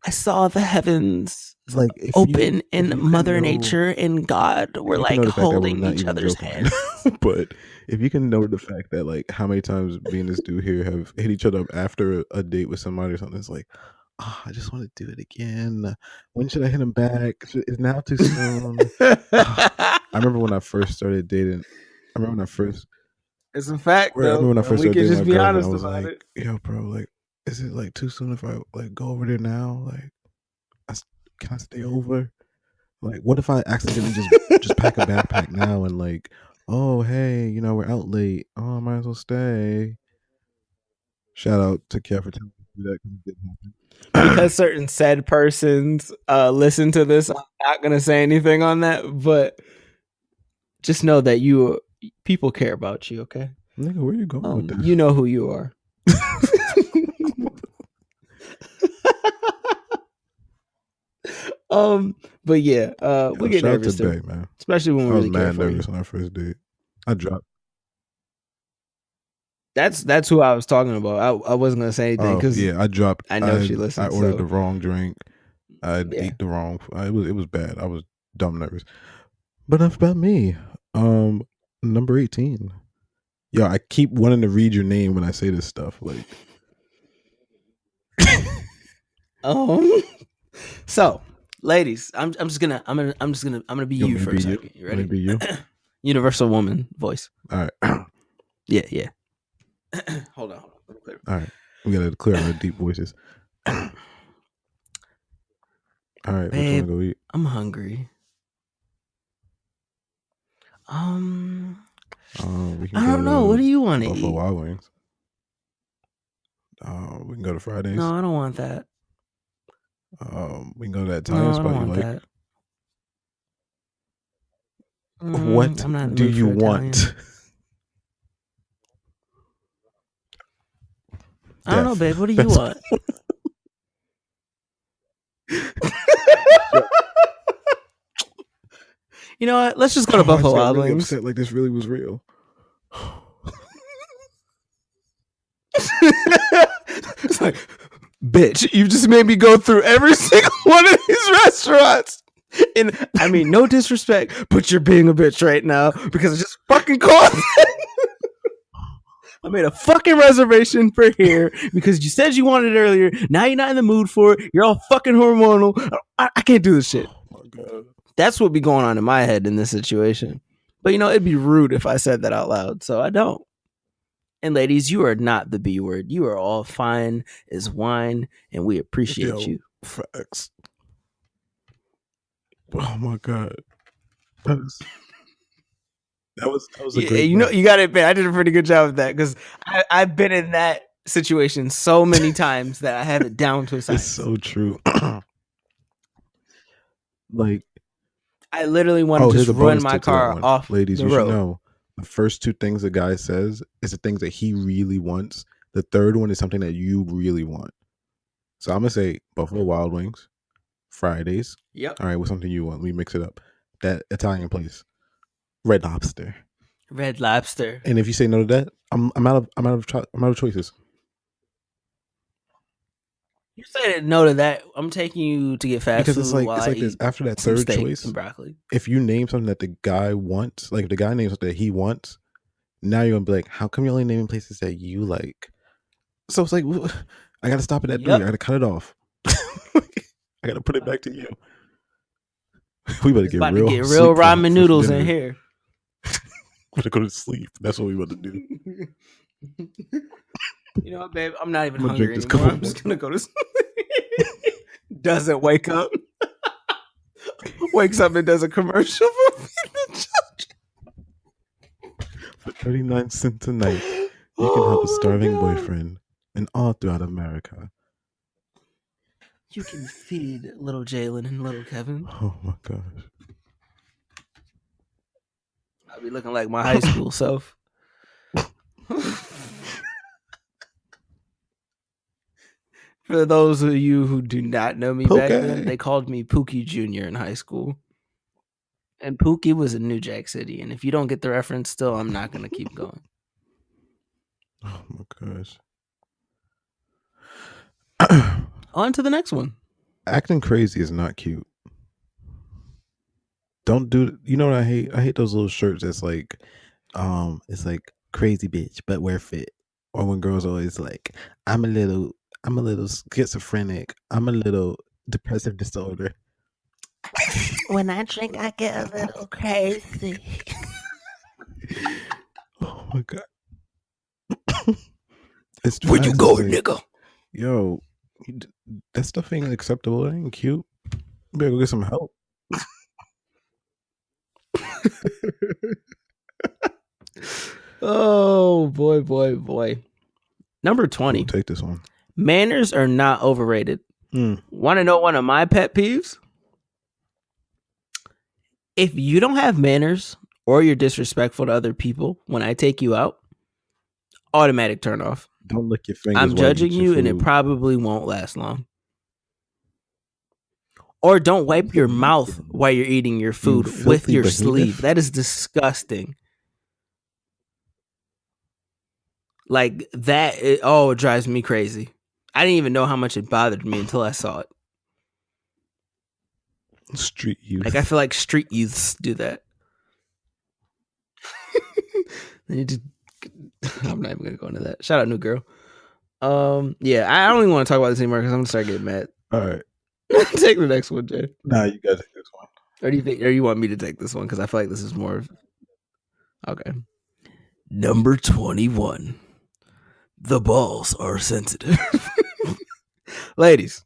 I saw the heavens like open, and Mother Nature and God were like holding each other's hands. But if you can know the fact that like how many times me and this dude here have hit each other up after a date with somebody or something, it's like, oh, I just want to do it again. When should I hit him back? It's now too soon. I remember when I first started dating. It's a fact. I remember when I first started dating my girlfriend, I was like, yo, bro, like, is it like too soon if I like go over there now? Like, can I stay over? Like, what if I accidentally just pack a backpack now and like, oh hey, you know we're out late. Oh, I might as well stay. Shout out to Kev for telling me that because it didn't happen. Because certain said persons listen to this, I'm not gonna say anything on that, but just know that people care about you. Okay, nigga, where you going with this? You know who you are. But yeah, we get nervous too, man. Especially when we're really mad nervous on our first date. I dropped. That's who I was talking about. I wasn't gonna say anything because I dropped. I know she listened. I ordered the wrong drink. I ate the wrong. It was bad. I was dumb nervous. But enough about me. Number 18. Yo, I keep wanting to read your name when I say this stuff. Like, So, ladies, I'm gonna be you for a second. You ready? Be you. Universal woman voice. All right. Yeah. Hold on. All right, we gotta clear our deep voices. All right, babe, what you wanna go eat? I'm hungry. We can I don't know. What do you want to eat? Buffalo Wild Wings. We can go to Fridays. No, I don't want that. We can go to that Italian spot you like. That. What do you want? I don't know, babe. What do you want? You know what? Let's just go to Buffalo Wild really Wings. upset like this really was real. It's like, bitch, you just made me go through every single one of these restaurants. And I mean, no disrespect, but you're being a bitch right now because I just fucking called. I made a fucking reservation for here because you said you wanted it earlier. Now you're not in the mood for it. You're all fucking hormonal. I can't do this shit. Oh my God. That's what be going on in my head in this situation. But you know, it'd be rude if I said that out loud, so I don't. And ladies, you are not the B word. You are all fine as wine, and we appreciate you. Facts. Oh my God. That was a great you know, you got to admit, I did a pretty good job of that because I've been in that situation so many times that I have it down to a science. It's so true. Like, I literally want to just run my car off. Ladies, the you road. should know the first two things a guy says is the things that he really wants. The third one is something that you really want. So I'm gonna say Buffalo Wild Wings, Fridays. Yep. All right, what's something you want? Let me mix it up. That Italian place, Red Lobster. Red Lobster. And if you say no to that, I'm out of choices. You said no to that. I'm taking you to get fast because food it's like while it's I like this. eat After that some third steak choice, and broccoli. If you name something that the guy wants, like if the guy names something that he wants, now you're gonna be like, how come you're only naming places that you like? So it's like, I gotta stop it at 3. I gotta cut it off. I gotta put it back to you. We better get real ramen noodles in here. We're gonna go to sleep. That's what we about to do. You know what, babe? I'm not even hungry anymore. I'm just gonna go to sleep. Doesn't wake up. Wakes up and does a commercial for feeding children. For 39 cents a night, you can help a starving boyfriend and all throughout America. You can feed little Jalen and little Kevin. Oh my gosh. I'll be looking like my high school self. For those of you who do not know me back then, they called me Pookie Jr. in high school. And Pookie was in New Jack City. And if you don't get the reference still, I'm not going to keep going. Oh my gosh. On to the next one. Acting crazy is not cute. Don't do. You know what I hate? I hate those little shirts that's like, it's like crazy bitch, but wear fit. Or when girls always like, I'm a little schizophrenic. I'm a little depressive disorder. When I drink, I get a little crazy. Oh my God. It's where you going, nigga? Yo, that stuff ain't acceptable. That ain't cute. You better go get some help. Oh, boy. Number 20. We'll take this one. Manners are not overrated. Want to know one of my pet peeves? If you don't have manners or you're disrespectful to other people when I take you out, automatic turn off. Don't lick your fingers. I'm judging you and it probably won't last long. Or don't wipe your mouth while you're eating your food with your sleeve. That is disgusting. Like that, it drives me crazy. I didn't even know how much it bothered me until I saw it. Street youth. Like I feel like street youths do that. I'm not even gonna go into that. Shout out, new girl. Yeah, I don't even want to talk about this anymore because I'm gonna start getting mad. All right, take the next one, Jay. Nah, you gotta take this one. Or do you think? Or you want me to take this one? Because I feel like this is more. Okay. Number 21. The balls are sensitive. Ladies,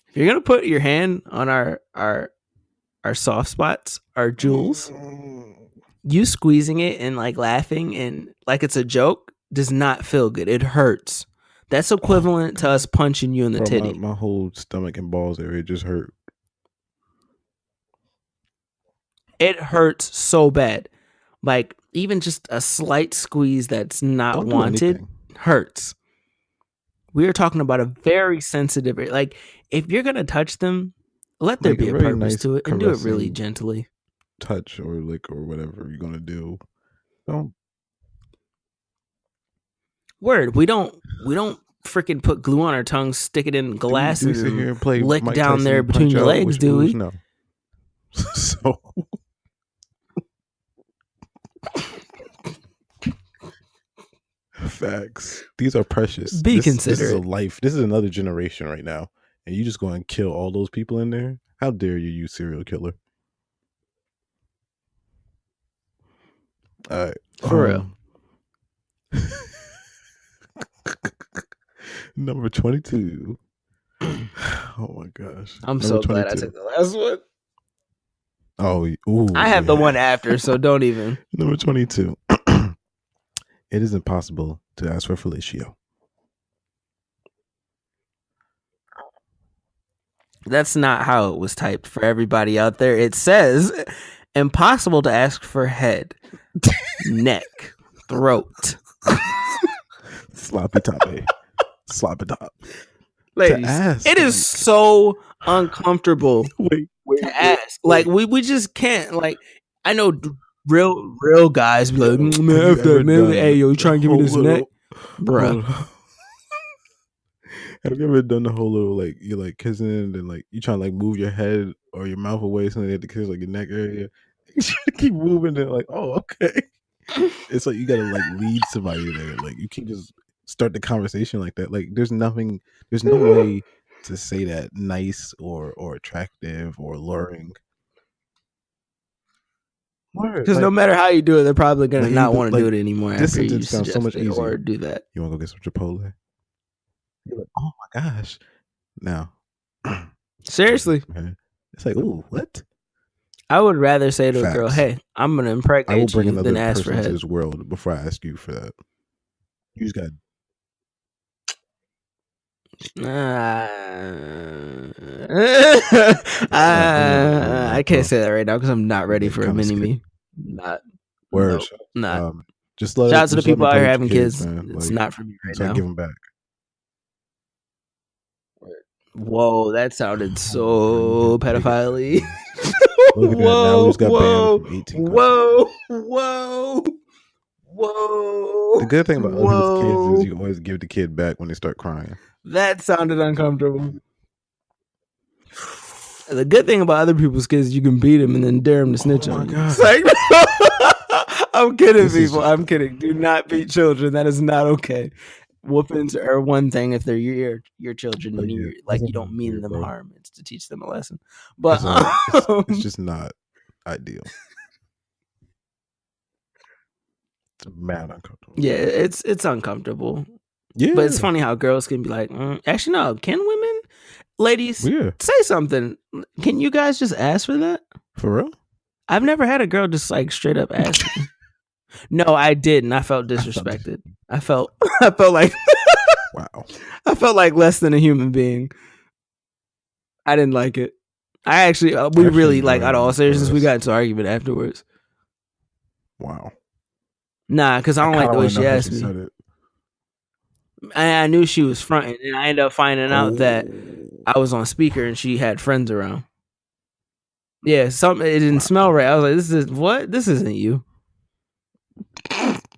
if you're gonna put your hand on our soft spots, our jewels, you squeezing it and like laughing and like it's a joke does not feel good. It hurts. That's equivalent to us punching you in the titty. My whole stomach and balls area just hurt. It hurts so bad. Like even just a slight squeeze that's not wanted hurts. We are talking about a very sensitive, like if you're going to touch them, Let there Like, a be a very purpose nice, to it, and do it really caressing gently. touch or whatever you're gonna do. Don't. Word, we don't freaking put glue on our tongues, stick it in Do we glasses, sit here and and play lick Mike down Tyson there and between punch your out legs, which do moves? we? No. So facts. These are precious. Be This is a considerate. life. This is another generation right now, and you just go and kill all those people in there. How dare you serial killer? All right, For real. Number 22. Oh my gosh. I'm Number so glad I 22. took the last one. Oh, ooh, I have the one after, so don't even. Number 22. It is impossible to ask for fellatio. That's not how it was typed for everybody out there. It says impossible to ask for head, neck, throat. Sloppy top, eh? Sloppy top. Ladies, ask. it is so uncomfortable Wait. to ask. Like we just can't. Like I know real guys be like, man, F that, man. Hey, yo, you trying to give me this neck, bruh? Have you ever done the whole little, like, you're like kissing and then like you trying to like move your head or your mouth away so they have to kiss like your neck area? You try to keep moving and like, oh, okay. It's like you gotta like lead somebody there. Like you can't just start the conversation like that. Like there's no way to say that nice or attractive or alluring. Because no matter how you do it, they're probably gonna like, not want to like, do it anymore this after you sentence sounds so much suggest it easier. or do that. You want to go get some Chipotle? You're like, oh my gosh. Now, seriously, it's like, ooh, what? I would rather say to Facts. a girl, "Hey, I'm gonna I will impregnate bring you," another than ask for person into head. this world before I ask you for that. You just got. I can't say that right now because I'm not ready for a mini me. Not. Words. Not. Just let. Shout out to the people out here having kids. man. It's like, not for me right so now. I give them back. Whoa, that sounded so pedophile-y. Now we just got banned from 18 countries. Whoa. The good thing about other people's kids is you can always give the kid back when they start crying. That sounded uncomfortable. The good thing about other people's kids is you can beat them and then dare them to snitch on you. Like, I'm kidding, people. I'm kidding. Do not beat children. That is not okay. Whoopings are one thing if they're your children and you don't mean them harm. It's to teach them a lesson. But it's just not ideal. It's mad uncomfortable. Yeah, it's uncomfortable. Yeah, but it's funny how girls can be like, actually, no. Can women, ladies, say something? Can you guys just ask for that? For real? I've never had a girl just like straight up ask me. No, I didn't. I felt disrespected. I felt like wow. I felt like less than a human being. I didn't like it. I actually we really like out of all seriousness, we got into an argument afterwards. Wow. Nah, because I don't like the way she asked me. I knew she was fronting, and I ended up finding out that I was on speaker and she had friends around. Yeah, it didn't smell right. I was like, this isn't you.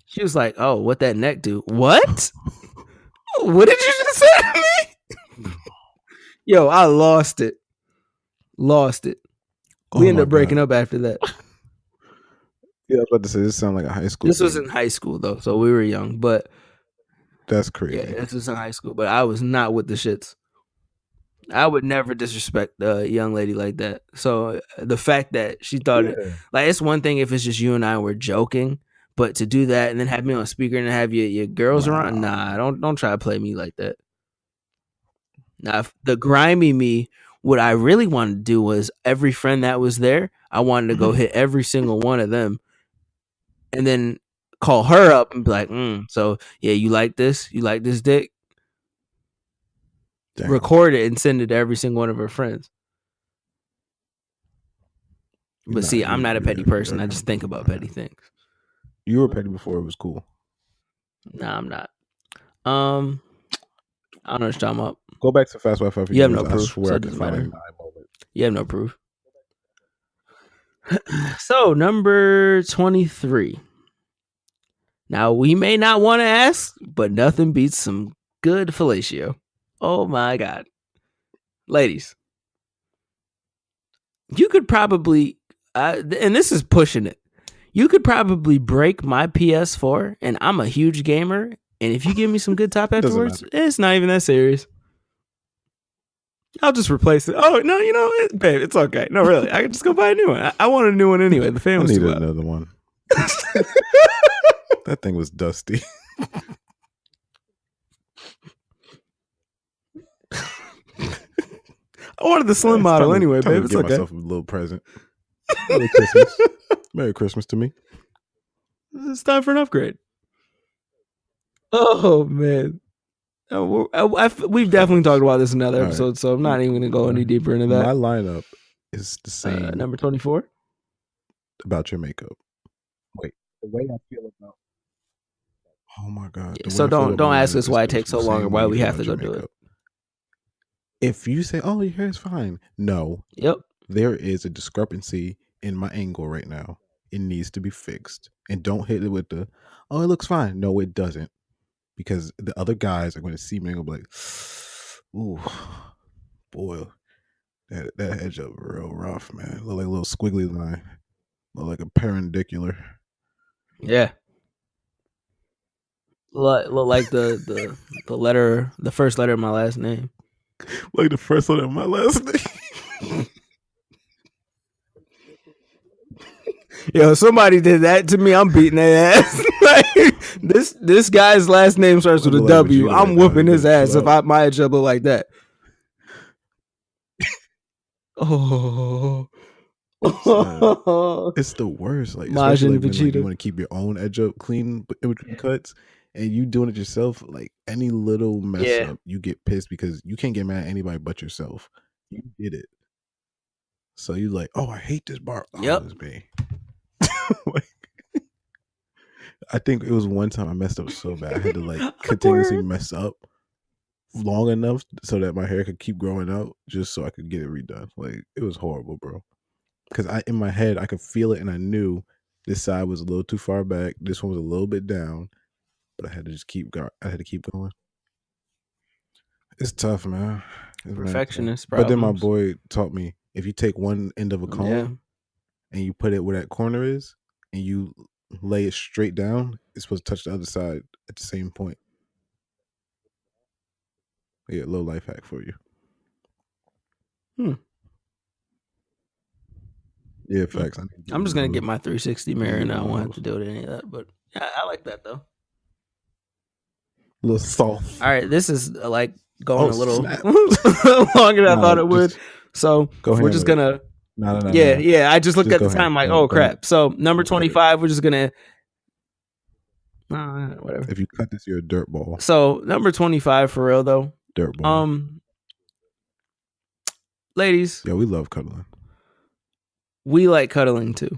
She was like, oh, what that neck do? What? What did you just say to me? Yo, I lost it. We ended up breaking up after that. Yeah, I was about to say, this sounds like a high school. This was in high school, though, so we were young, but... That's crazy. Yeah, this was in high school, but I was not with the shits. I would never disrespect a young lady like that. So the fact that she thought it... Like, it's one thing if it's just you and I were joking, but to do that and then have me on speaker and have your girls around, nah, don't try to play me like that. Now, if the grimy me, what I really wanted to do was every friend that was there, I wanted to go hit every single one of them and then call her up and be like, so yeah, you like this? You like this dick? Damn. Record it and send it to every single one of her friends. But see, I'm not a petty person. I just think about petty things. You were petty before it was cool. Nah, I'm not. I don't know what you're talking about. Go back to Fast Wi-Fi. You have no proof. So it doesn't matter. You have no proof. So, number 23. Now, we may not want to ask, but nothing beats some good fellatio. Oh my God. Ladies, you could probably, and this is pushing it, you could probably break my PS4, and I'm a huge gamer, and if you give me some good top afterwards, it's not even that serious. I'll just replace it. Oh, no, babe, it's okay. No, really, I can just go buy a new one. I want a new one anyway. The fan was too loud. Another one. That thing was dusty. I wanted the slim model anyway, babe. It's okay. Myself a little present. Merry Christmas. Merry Christmas to me. It's time for an upgrade. Oh, man. We've definitely talked about this in another episode, so I'm not even going to go any deeper into that. My lineup is the same. Number 24? About your makeup. Wait. The way I feel about... Oh, my God. Yeah, so don't ask us why it takes so long or why we have to go do it. If you say, oh, your hair is fine. No. Yep. There is a discrepancy in my angle right now. It needs to be fixed. And don't hit it with the, oh, it looks fine. No, it doesn't. Because the other guys are going to see me and go like, ooh, boy, that edge up real rough, man. Look like a little squiggly line. Look like a perpendicular. Yeah. Look like the letter, the first letter of my last name. Like the first letter of my last name. Yo, somebody did that to me. I'm beating their ass. Like, this guy's last name starts with a W. I'm whooping his ass if my edge up look like that. Oh. It's the worst. Like, especially like when you want to keep your own edge up clean in between cuts, and you doing it yourself. Like any little mess up, you get pissed because you can't get mad at anybody but yourself. You did it, so you like, oh, I hate this bar. Oh, yep. This me. Like, I think it was one time I messed up so bad. I had to like continuously mess up long enough so that my hair could keep growing out, just so I could get it redone. Like, it was horrible, bro. Because in my head, I could feel it, and I knew this side was a little too far back. This one was a little bit down, but I had to just keep going. It's tough, man. Perfectionist problems. But then my boy taught me, if you take one end of a comb and you put it where that corner is, and you lay it straight down, it's supposed to touch the other side at the same point. Yeah, a little life hack for you. Yeah, facts. I'm just gonna get my 360 mirror, and I won't have to do any of that. But I like that though. A little soft. All right, this is like going a little longer than I thought it would. So we're just gonna. No. Yeah. I just looked at the time, like, oh crap. So number 25, we're just gonna. Whatever. If you cut this, you're a dirt ball. So number 25 for real though. Dirt ball. Ladies. Yeah, we love cuddling. We like cuddling too.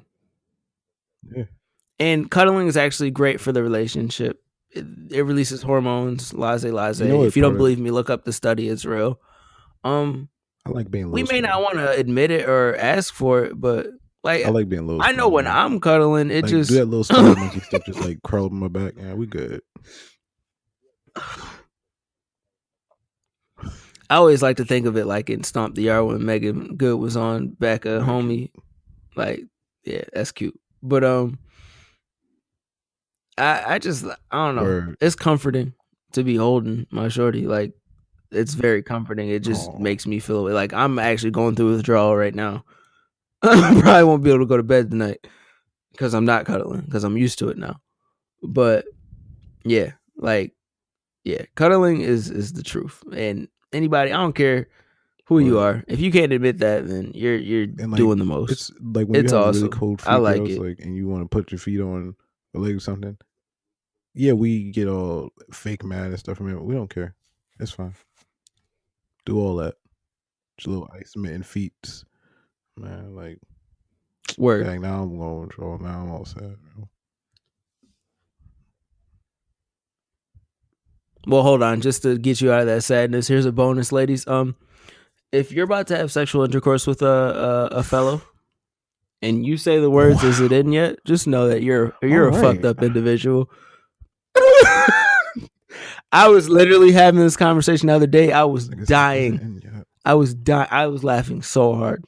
Yeah. And cuddling is actually great for the relationship. It releases hormones, laissez. If you don't believe me, look up the study. It's real. I like being. We may not want to admit it or ask for it, but like I like being low. I know when I'm cuddling, it like, just do that little spider monkey stuff, just like curl up my back. Yeah, we good. I always like to think of it like in Stomp the Yard when Megan Good was on back a homie. Like, yeah, that's cute. But I don't know. It's comforting to be holding my shorty. Like, it's very comforting. It just makes me feel like I'm actually going through withdrawal right now. I probably won't be able to go to bed tonight because I'm not cuddling because I'm used to it now. But yeah, cuddling is the truth. And anybody, I don't care who you are, if you can't admit that, then you're doing the most. It's like when you have awesome. Really cold feet, I like it. Like, and you want to put your feet on a leg or something. Yeah, we get all fake mad and stuff from it. We don't care. It's fine. Do all that. Just little ice mitten feet. Man, like, word. Dang, now I'm going control. Now I'm all sad. Bro. Well, hold on. Just to get you out of that sadness, here's a bonus, ladies. if you're about to have sexual intercourse with a fellow, and you say the words, "Is it in yet?" Just know that you're a fucked up individual. I was literally having this conversation the other day. I was dying. I was laughing so hard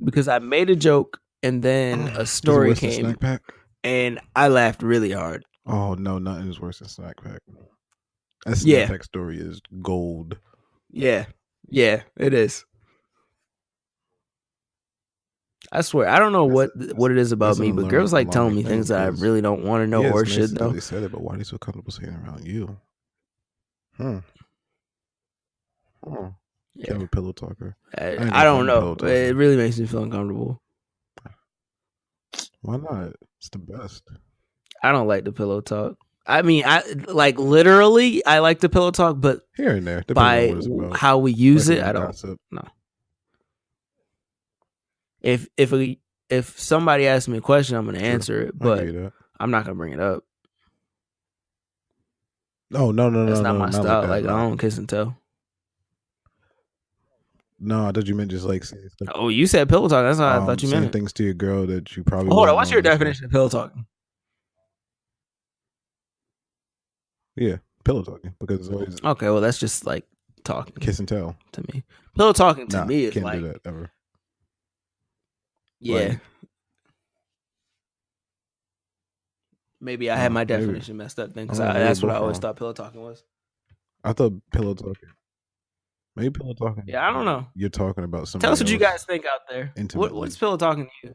because I made a joke and then a story came, snack pack? and I laughed really hard. Oh no, nothing is worse than snack pack. That snack pack story is gold. Yeah, it is. I swear, I don't know what it is about me, but girls like telling me things that I really don't want to know or should know. They said it, but why are they so comfortable saying it around you? Yeah. I'm a pillow talker. I don't know. It really makes me feel uncomfortable. Why not? It's the best. I don't like the pillow talk. I mean, I like literally. I like the pillow talk, but here and there, by how we use it, I don't know. If somebody asks me a question, I'm gonna answer it, but I'm not gonna bring it up. Oh no, that's not my style. Like I don't kiss and tell. No, I thought you meant just like saying stuff. Oh, you said pillow talk. That's what I thought you meant. Saying things to your girl that you probably. Hold on, what's your definition of pillow talking? Yeah, pillow talking, because it's always okay. Well, that's just like talking, kiss and tell to me. Pillow talking to me is can't like do that ever. Yeah. Like, maybe I had my definition messed up then, because that's what I always thought pillow talking was. I thought pillow talking. Maybe pillow talking. Yeah, I don't know. You're talking about something. Tell us what you guys think out there. What's pillow talking to you?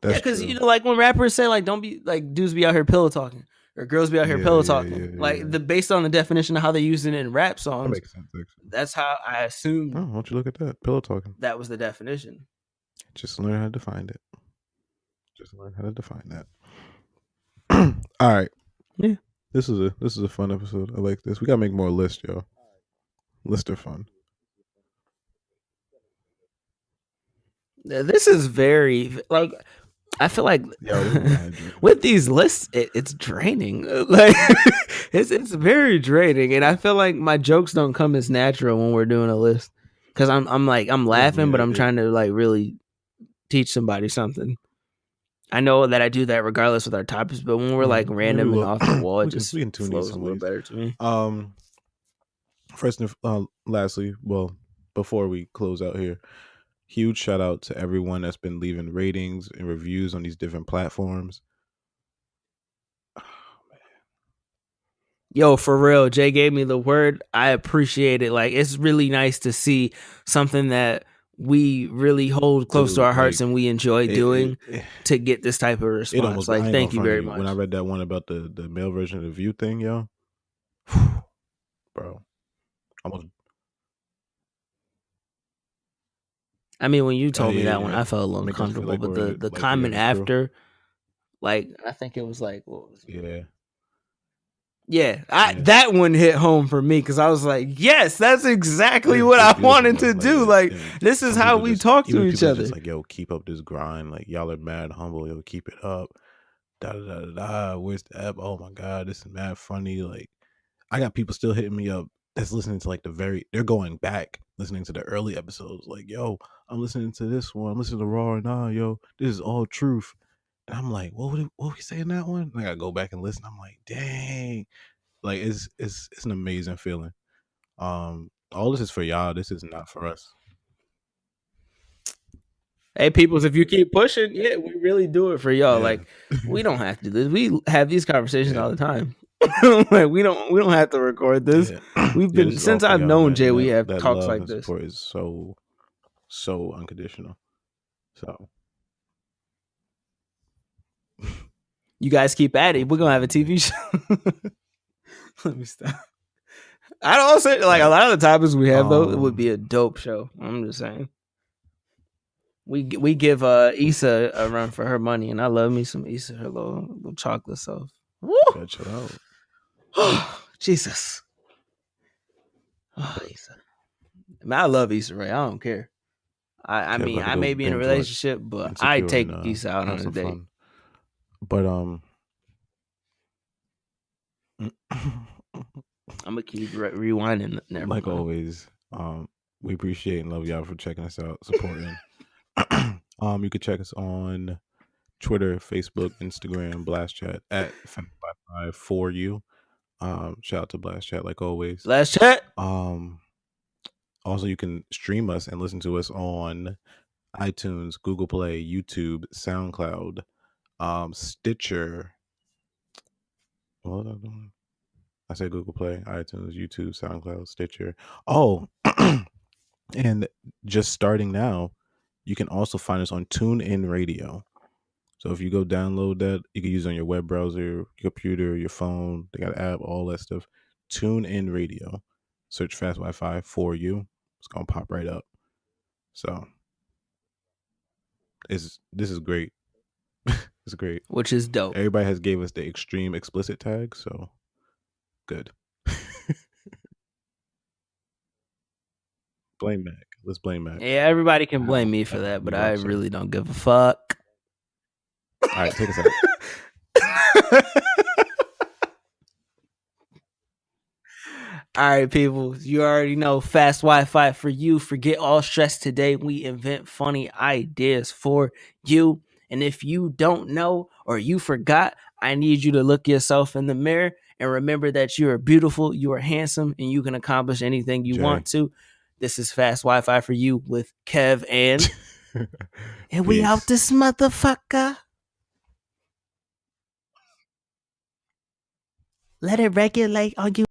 That's because you know, like when rappers say, like, don't be like dudes be out here pillow talking or girls be out here pillow talking. Like based on the definition of how they use it in rap songs. That makes sense. Actually. That's how I assumed. Oh, why don't you look at that pillow talking? That was the definition. Just learn how to define it. All right. Yeah. This is a fun episode. I like this. We gotta make more lists, y'all. Lists are fun. This is very like. I feel like with these lists, it's draining. Like it's very draining, and I feel like my jokes don't come as natural when we're doing a list because I'm laughing, but I'm trying to like really teach somebody something. I know that I do that regardless with our topics, but when we're like random and off the wall, it just flows a little better to me. First and lastly, well, before we close out here, huge shout out to everyone that's been leaving ratings and reviews on these different platforms. Oh, man. Yo, for real, Jay gave me the word. I appreciate it. Like, it's really nice to see something that we really hold close to our hearts and we enjoy doing to get this type of response. Like, thank you very much. When I read that one about the male version of the View thing, yo, bro, almost. I mean, when you told me that one, I felt a little uncomfortable. But the comment after, like, I think it was like, what was it? Yeah, that one hit home for me because I was like, yes, that's exactly what I wanted to do. Like, this is how we talk to each other. Just like, yo, keep up this grind. Like, y'all are mad humble. Yo, keep it up. Da da da da da. Where's the app? Oh my god, this is mad funny. Like, I got people still hitting me up that's listening to like they're going back listening to the early episodes. Like, yo, I'm listening to this one. I'm listening to Raw and yo, this is all truth. And I'm like, what we say in that one? And I gotta go back and listen. I'm like, dang. Like, it's an amazing feeling. All this is for y'all. This is not for us. Hey, peoples, if you keep pushing, yeah, we really do it for y'all. Yeah. Like, we don't have to do this. We have these conversations all the time. Like, we don't have to record this. Yeah. We've been since I've known Jay. We have talks like this. Support is so unconditional. So. You guys keep at it. We're gonna have a TV show. Let me stop. I'd also like a lot of the topics we have though. It would be a dope show. I'm just saying. We give Issa a run for her money, and I love me some Issa, her little chocolate self. Woo! Chill out. Jesus. Oh, Issa. Man, I love Issa Rae. I don't care. I mean, I may be in a relationship, but I take Issa out on a date. Fun. But I'm gonna keep rewinding. Never Like mind. always, we appreciate and love y'all for checking us out, supporting. You can check us on Twitter, Facebook, Instagram, Blast Chat at Wi-Fi for you. Shout out to Blast Chat like always. Last chat. Also, you can stream us and listen to us on iTunes, Google Play, YouTube, SoundCloud, Stitcher. What was I doing? I said Google Play, iTunes, YouTube, SoundCloud, Stitcher. Oh, and just starting now, you can also find us on TuneIN Radio. So if you go download that, you can use it on your web browser, your computer, your phone. They got an app, all that stuff. TuneIn Radio. Search Fast Wi-Fi for you. It's gonna pop right up. So this is great. It's great. Which is dope. Everybody has gave us the extreme explicit tag, so good. Blame Mac. Let's blame Mac. Yeah, everybody can blame me for that, but I really don't give a fuck. All right, take us out. All right, people, you already know fast Wi-Fi for you. Forget all stress today. We invent funny ideas for you. And if you don't know or you forgot, I need you to look yourself in the mirror and remember that you are beautiful, you are handsome, and you can accomplish anything you want to. This is fast Wi-Fi for you with Kev and and we out this motherfucker. Let it regulate on you.